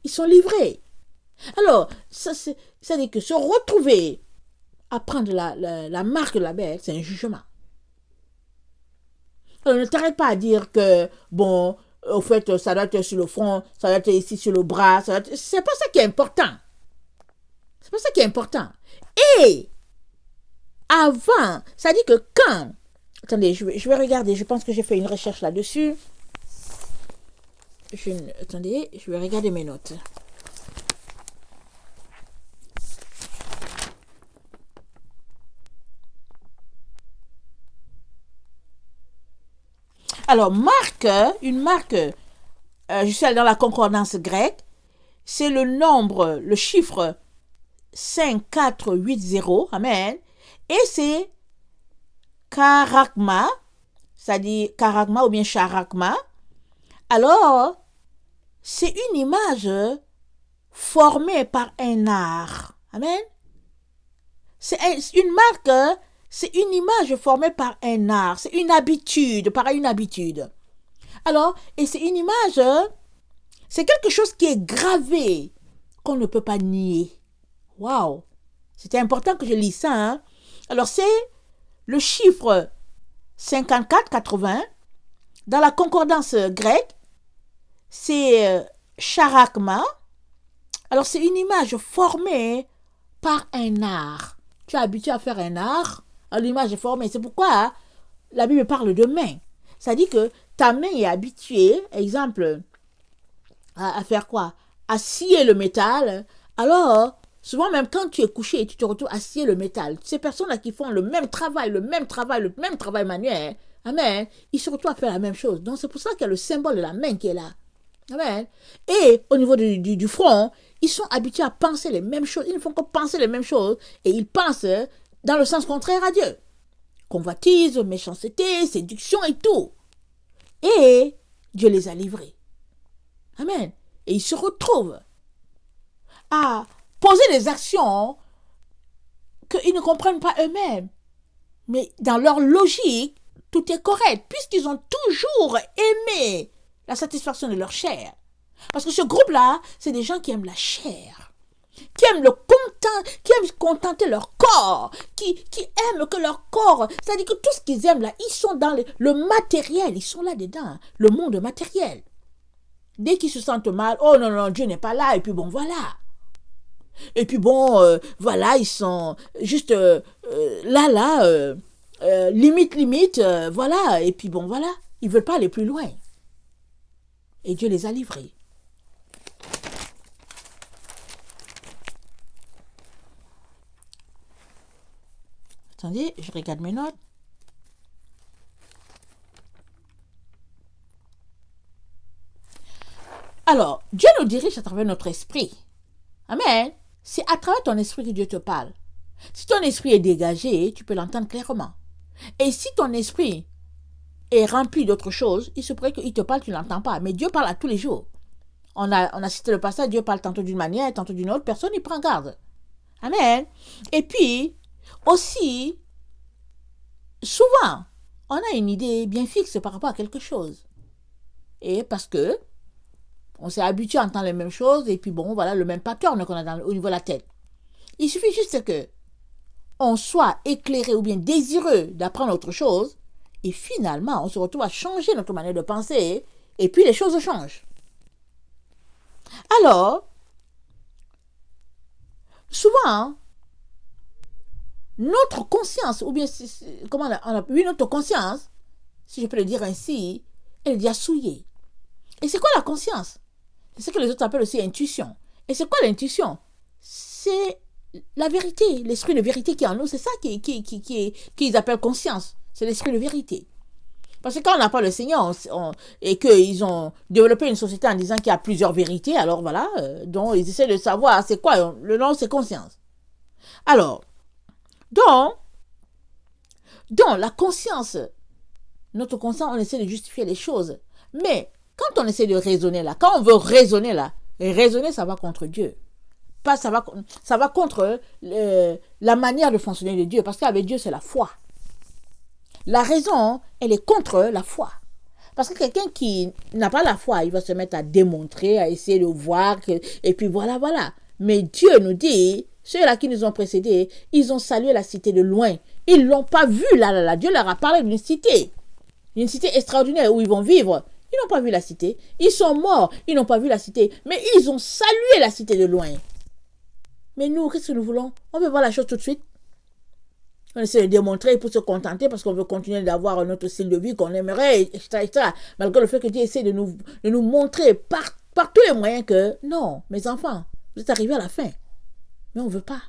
[SPEAKER 1] Ils sont livrés. Alors, ça dit que se retrouver à prendre la marque de la bête, c'est un jugement. Alors, ne t'arrête pas à dire que, bon, au fait, ça doit être sur le front, ça doit être ici sur le bras, c'est pas ça qui est important. C'est pas ça qui est important. Et avant, ça dit que quand... Attendez, je vais regarder, je pense que j'ai fait une recherche là-dessus. Attendez, je vais regarder mes notes. Alors, une marque, je suis allée dans la concordance grecque, c'est le nombre, le chiffre 5480, amen, et c'est charagma, c'est-à-dire charagma ou bien charagma. Alors, c'est une image formée par un art. Amen. C'est une marque, c'est une image formée par un art. C'est une habitude, par une habitude. Alors, et c'est une image, c'est quelque chose qui est gravé, qu'on ne peut pas nier. Waouh! C'était important que je lise ça. Hein? Alors, c'est le chiffre 5480. Dans la concordance grecque, c'est charagma. Alors, c'est une image formée par un art. Tu es habitué à faire un art, alors l'image est formée. C'est pourquoi la Bible parle de main. Ça dit que ta main est habituée, exemple, à faire quoi? À scier le métal. Alors, souvent même quand tu es couché et tu te retrouves à scier le métal, ces personnes-là qui font le même travail manuel, amen, ils se retrouvent à faire la même chose. Donc c'est pour ça qu'il y a le symbole de la main qui est là. Amen. Et au niveau du front, ils sont habitués à penser les mêmes choses. Ils ne font que penser les mêmes choses et ils pensent dans le sens contraire à Dieu. Convoitise, méchanceté, séduction et tout. Et Dieu les a livrés. Amen. Et ils se retrouvent à poser des actions qu'ils ne comprennent pas eux-mêmes. Mais dans leur logique, tout est correct, puisqu'ils ont toujours aimé la satisfaction de leur chair. Parce que ce groupe-là, c'est des gens qui aiment la chair, qui aiment qui aiment contenter leur corps, qui aiment que leur corps, c'est-à-dire que tout ce qu'ils aiment là, ils sont dans le matériel, ils sont là-dedans, le monde matériel. Dès qu'ils se sentent mal, oh non, non, Dieu n'est pas là, et puis bon, voilà. Et puis bon, voilà, ils sont juste limite, voilà, et puis bon, voilà. Ils ne veulent pas aller plus loin. Et Dieu les a livrés. Attendez, je regarde mes notes. Alors, Dieu nous dirige à travers notre esprit. Amen. C'est à travers ton esprit que Dieu te parle. Si ton esprit est dégagé, tu peux l'entendre clairement. Et si ton esprit est rempli d'autres choses, il se pourrait qu'il te parle, tu ne l'entends pas. Mais Dieu parle à tous les jours. On a cité le passage, Dieu parle tantôt d'une manière, tantôt d'une autre, personne n'y prend garde. Amen. Et puis, aussi, souvent, on a une idée bien fixe par rapport à quelque chose. Et parce que on s'est habitué à entendre les mêmes choses, et puis bon, voilà, le même pattern qu'on a au niveau de la tête. Il suffit juste que on soit éclairé ou bien désireux d'apprendre autre chose, et finalement, on se retrouve à changer notre manière de penser, et puis les choses changent. Alors, souvent, notre conscience, ou bien, notre conscience, si je peux le dire ainsi, elle est déjà souillée. Et c'est quoi la conscience? C'est ce que les autres appellent aussi intuition. Et c'est quoi l'intuition? C'est la vérité, l'esprit de vérité qui est en nous, c'est ça qu'ils appellent conscience. C'est l'esprit de vérité. Parce que quand on n'a pas le Seigneur et qu'ils ont développé une société en disant qu'il y a plusieurs vérités, alors voilà, donc ils essaient de savoir c'est quoi. Le nom, c'est conscience. Alors, donc la conscience, notre conscience, on essaie de justifier les choses. Mais quand on essaie de raisonner là, quand on veut raisonner là, et raisonner, ça va contre Dieu. Pas, ça va contre la manière de fonctionner de Dieu. Parce qu'avec Dieu, c'est la foi. La raison, elle est contre la foi. Parce que quelqu'un qui n'a pas la foi, il va se mettre à démontrer, à essayer de voir, et puis voilà. Mais Dieu nous dit, ceux-là qui nous ont précédés, ils ont salué la cité de loin. Ils ne l'ont pas vue là. Dieu leur a parlé d'une cité extraordinaire où ils vont vivre. Ils n'ont pas vu la cité. Ils sont morts, ils n'ont pas vu la cité. Mais ils ont salué la cité de loin. Mais nous, qu'est-ce que nous voulons? On veut voir la chose tout de suite. On essaie de démontrer pour se contenter parce qu'on veut continuer d'avoir un autre style de vie qu'on aimerait, etc. Malgré le fait que Dieu essaie de nous montrer par tous les moyens que non, mes enfants, vous êtes arrivés à la fin. Mais on ne veut pas.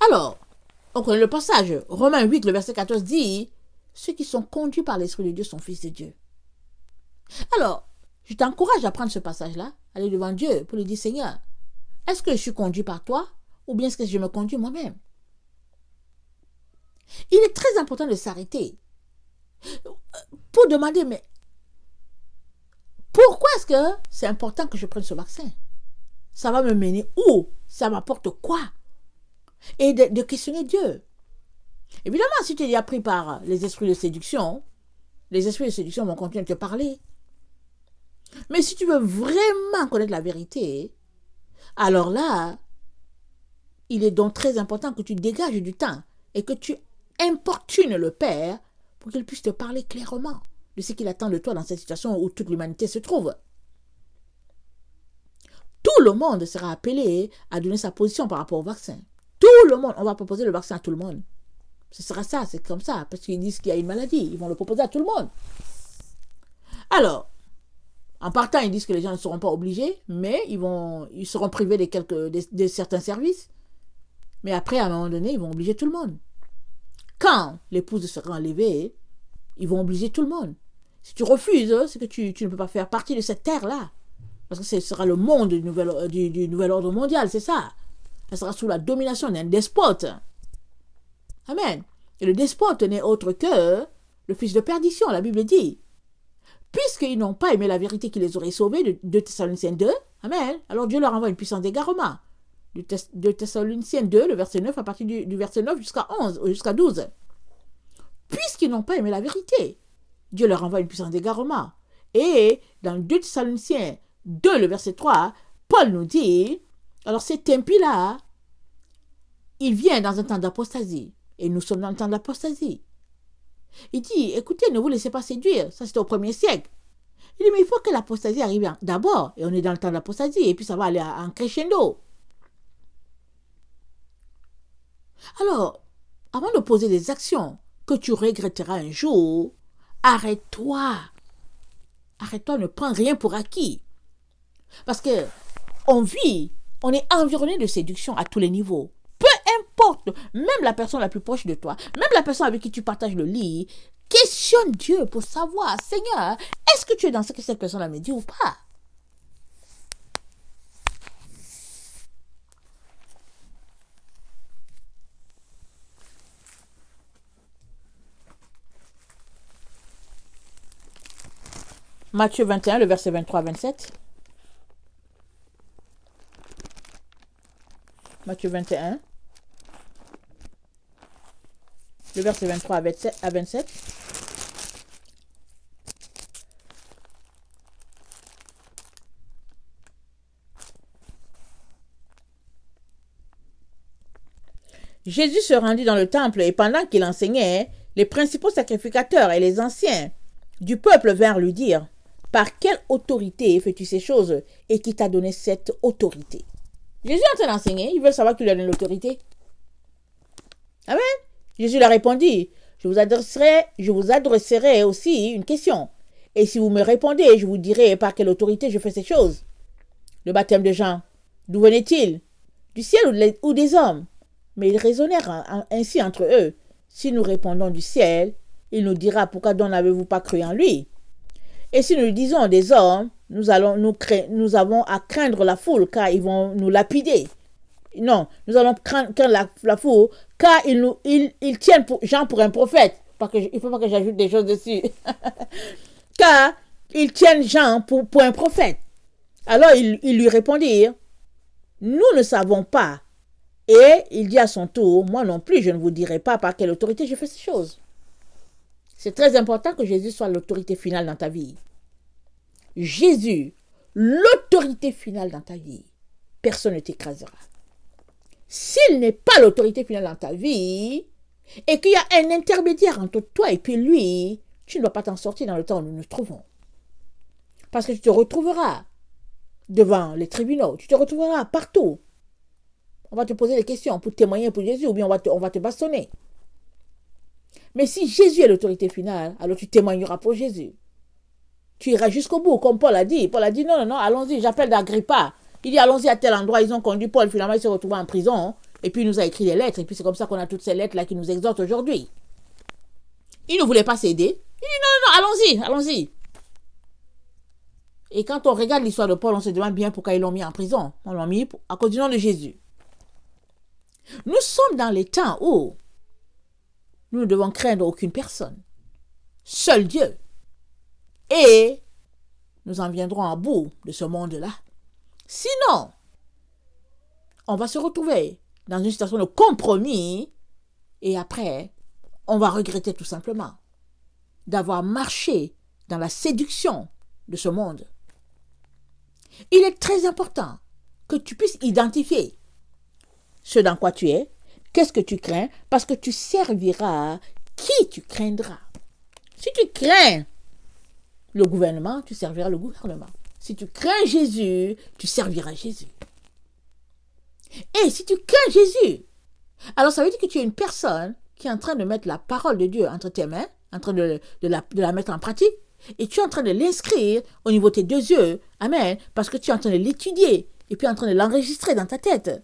[SPEAKER 1] Alors, on connaît le passage. Romains 8, le verset 14 dit « Ceux qui sont conduits par l'Esprit de Dieu sont fils de Dieu. » Alors, je t'encourage à prendre ce passage-là, aller devant Dieu pour lui dire « Seigneur, est-ce que je suis conduit par toi ou bien est-ce que je me conduis moi-même ?» Il est très important de s'arrêter pour demander « Mais pourquoi est-ce que c'est important que je prenne ce vaccin? Ça va me mener où? Ça m'apporte quoi ?» Et de questionner Dieu. Évidemment, si tu es déjà pris par les esprits de séduction vont continuer de te parler. Mais si tu veux vraiment connaître la vérité, alors là, il est donc très important que tu dégages du temps et que tu importunes le Père pour qu'il puisse te parler clairement de ce qu'il attend de toi dans cette situation où toute l'humanité se trouve. Tout le monde sera appelé à donner sa position par rapport au vaccin. Tout le monde, on va proposer le vaccin à tout le monde. Ce sera ça, c'est comme ça, parce qu'ils disent qu'il y a une maladie, ils vont le proposer à tout le monde. Alors, en partant, ils disent que les gens ne seront pas obligés, mais ils seront privés de certains services. Mais après, à un moment donné, ils vont obliger tout le monde. Quand l'épouse sera enlevée, ils vont obliger tout le monde. Si tu refuses, c'est que tu ne peux pas faire partie de cette terre-là. Parce que ce sera le monde du nouvel ordre mondial, c'est ça. Elle sera sous la domination d'un despote. Amen. Et le despote n'est autre que le fils de perdition, la Bible dit. Puisqu'ils n'ont pas aimé la vérité qui les aurait sauvés, de 2 Thessaloniciens 2, amen, alors Dieu leur envoie une puissance d'égarement. De Thessaloniciens 2, le verset 9, à partir du verset 9 jusqu'à 12. Puisqu'ils n'ont pas aimé la vérité, Dieu leur envoie une puissance d'égarement. Et dans 2 Thessaloniciens 2, le verset 3, Paul nous dit, alors cet impie-là, il vient dans un temps d'apostasie. Et nous sommes dans le temps d'apostasie. Il dit, écoutez, ne vous laissez pas séduire. Ça, c'était au 1er siècle. Il dit, mais il faut que l'apostasie arrive d'abord. Et on est dans le temps d'apostasie. Et puis ça va aller en crescendo. Alors, avant de poser des actions que tu regretteras un jour, arrête-toi. Arrête-toi, ne prends rien pour acquis. Parce que on est environné de séduction à tous les niveaux. Peu importe, même la personne la plus proche de toi, même la personne avec qui tu partages le lit, questionne Dieu pour savoir, Seigneur, est-ce que tu es dans ce que cette personne-là me dit ou pas? Matthieu 21, le verset 23 à 27. Matthieu 21, le verset 23 à 27. Jésus se rendit dans le temple et pendant qu'il enseignait, les principaux sacrificateurs et les anciens du peuple vinrent lui dire, « Par quelle autorité fais-tu ces choses et qui t'a donné cette autorité ?» Jésus est en train d'enseigner, ils veulent savoir qui lui a donné l'autorité. Amen. Jésus leur répondit, je vous adresserai aussi une question. Et si vous me répondez, je vous dirai par quelle autorité je fais ces choses. Le baptême de Jean, D'où venait-il? Du ciel ou des hommes? Mais ils raisonnèrent ainsi entre eux. Si nous répondons du ciel, il nous dira pourquoi donc n'avez-vous pas cru en lui? Et si nous disons des hommes, nous avons à craindre la foule car ils vont nous lapider. Non, nous allons craindre la foule car ils tiennent Jean pour un prophète. Il ne faut pas que j'ajoute des choses dessus. Car ils tiennent Jean pour un prophète. Alors ils lui répondirent, nous ne savons pas. Et il dit à son tour, moi non plus, je ne vous dirai pas par quelle autorité je fais ces choses. C'est très important que Jésus soit l'autorité finale dans ta vie. Jésus, l'autorité finale dans ta vie. Personne ne t'écrasera. S'il n'est pas l'autorité finale dans ta vie, et qu'il y a un intermédiaire entre toi et puis lui, tu ne dois pas t'en sortir dans le temps où nous nous trouvons. Parce que tu te retrouveras devant les tribunaux, tu te retrouveras partout. On va te poser des questions pour témoigner pour Jésus ou bien on va te bastonner. Mais si Jésus est l'autorité finale, alors tu témoigneras pour Jésus. Tu iras jusqu'au bout, comme Paul a dit. Paul a dit non, allons-y, j'appelle d'Agrippa. Il dit allons-y à tel endroit, ils ont conduit Paul, finalement il s'est retrouvé en prison. Et puis il nous a écrit des lettres, et puis c'est comme ça qu'on a toutes ces lettres-là qui nous exhortent aujourd'hui. Il ne voulait pas céder. Il dit non, allons-y. Et quand on regarde l'histoire de Paul, on se demande bien pourquoi ils l'ont mis en prison. On l'a mis à cause du nom de Jésus. Nous sommes dans les temps où nous ne devons craindre aucune personne. Seul Dieu. Et nous en viendrons à bout de ce monde-là. Sinon, on va se retrouver dans une situation de compromis et après, on va regretter tout simplement d'avoir marché dans la séduction de ce monde. Il est très important que tu puisses identifier ce dans quoi tu es, qu'est-ce que tu crains, parce que tu serviras qui tu craindras. Si tu crains le gouvernement, tu serviras le gouvernement. Si tu crains Jésus, tu serviras Jésus. Et si tu crains Jésus, alors ça veut dire que tu es une personne qui est en train de mettre la parole de Dieu entre tes mains, en train de la mettre en pratique, et tu es en train de l'inscrire au niveau de tes deux yeux. Amen. Parce que tu es en train de l'étudier, et puis en train de l'enregistrer dans ta tête.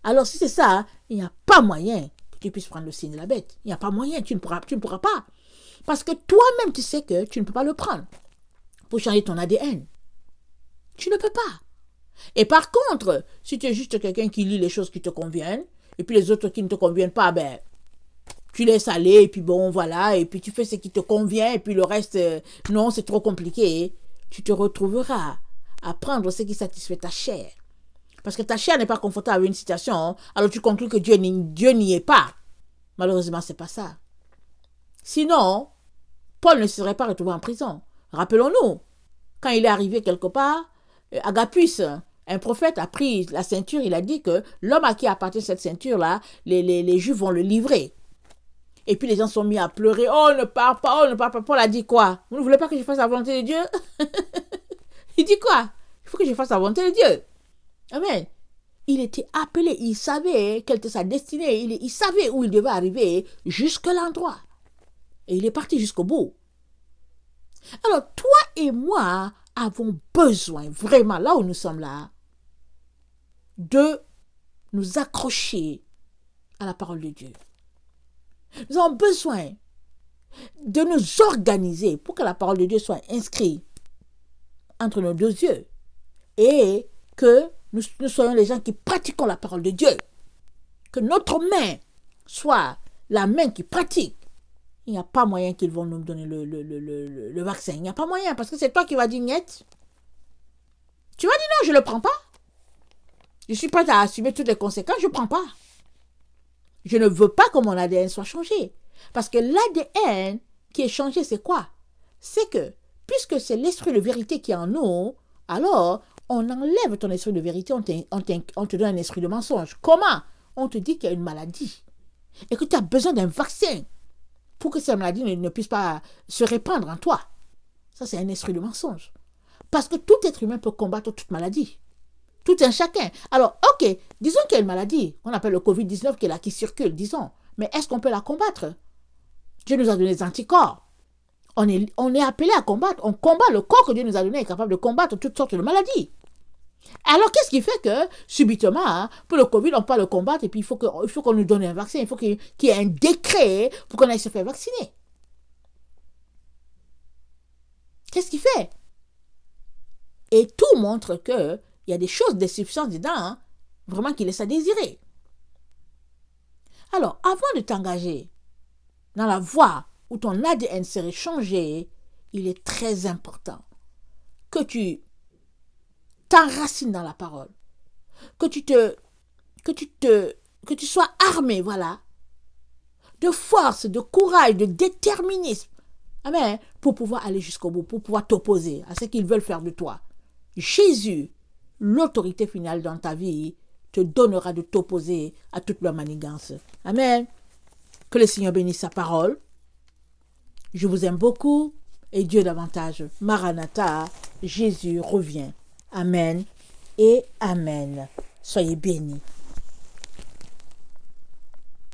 [SPEAKER 1] Alors si c'est ça, il n'y a pas moyen que tu puisses prendre le signe de la bête. Il n'y a pas moyen, tu ne pourras pas. Parce que toi-même, tu sais que tu ne peux pas le prendre pour changer ton ADN. Tu ne peux pas. Et par contre, si tu es juste quelqu'un qui lit les choses qui te conviennent, et puis les autres qui ne te conviennent pas, ben, tu laisses aller, et puis bon, voilà, et puis tu fais ce qui te convient, et puis le reste, non, c'est trop compliqué. Tu te retrouveras à prendre ce qui satisfait ta chair. Parce que ta chair n'est pas confortable avec une situation, alors tu conclus que Dieu n'y est pas. Malheureusement, c'est pas ça. Sinon, Paul ne serait pas retrouvé en prison. Rappelons-nous, quand il est arrivé quelque part, Agapus, un prophète, a pris la ceinture, il a dit que l'homme à qui appartient cette ceinture-là, les Juifs vont le livrer. Et puis les gens sont mis à pleurer. Oh, ne pars pas. Paul a dit quoi? Vous ne voulez pas que je fasse la volonté de Dieu? Il dit quoi? Il faut que je fasse la volonté de Dieu. Amen. Il était appelé, il savait quelle était sa destinée, il savait où il devait arriver jusqu'à l'endroit. Et il est parti jusqu'au bout. Alors, toi et moi avons besoin, vraiment, là où nous sommes là, de nous accrocher à la parole de Dieu. Nous avons besoin de nous organiser pour que la parole de Dieu soit inscrite entre nos deux yeux et que nous soyons les gens qui pratiquons la parole de Dieu. Que notre main soit la main qui pratique. Il n'y a pas moyen qu'ils vont nous donner le vaccin. Il n'y a pas moyen parce que c'est toi qui vas dire niet. Tu vas dire non, je ne le prends pas. Je suis prête à assumer toutes les conséquences, je ne prends pas. Je ne veux pas que mon ADN soit changé. Parce que l'ADN qui est changé, c'est quoi? C'est que, puisque c'est l'esprit de vérité qui est en nous, alors on enlève ton esprit de vérité, on te donne un esprit de mensonge. Comment? On te dit qu'il y a une maladie et que tu as besoin d'un vaccin pour que cette maladie ne puisse pas se répandre en toi. Ça, c'est un esprit de mensonge. Parce que tout être humain peut combattre toute maladie. Tout un chacun. Alors, ok, disons qu'il y a une maladie, on appelle le Covid-19 qui est là, qui circule, disons. Mais est-ce qu'on peut la combattre? Dieu nous a donné des anticorps. On est appelé à combattre. On combat le corps que Dieu nous a donné, est capable de combattre toutes sortes de maladies. Alors, qu'est-ce qui fait que, subitement, hein, pour le Covid, on peut le combattre et puis il faut qu'on nous donne un vaccin, il faut qu'il y ait un décret pour qu'on aille se faire vacciner. Qu'est-ce qui fait? Et tout montre qu'il y a des choses, des substances dedans, hein, vraiment qui laissent à désirer. Alors, avant de t'engager dans la voie où ton ADN serait changé, il est très important que tu t'enracines dans la parole, que tu sois armé, voilà, de force, de courage, de déterminisme, amen, pour pouvoir aller jusqu'au bout, pour pouvoir t'opposer à ce qu'ils veulent faire de toi. Jésus, l'autorité finale dans ta vie, te donnera de t'opposer à toute leur manigance. Amen. Que le Seigneur bénisse sa parole. Je vous aime beaucoup et Dieu davantage. Maranatha, Jésus revient. Amen et Amen. Soyez bénis.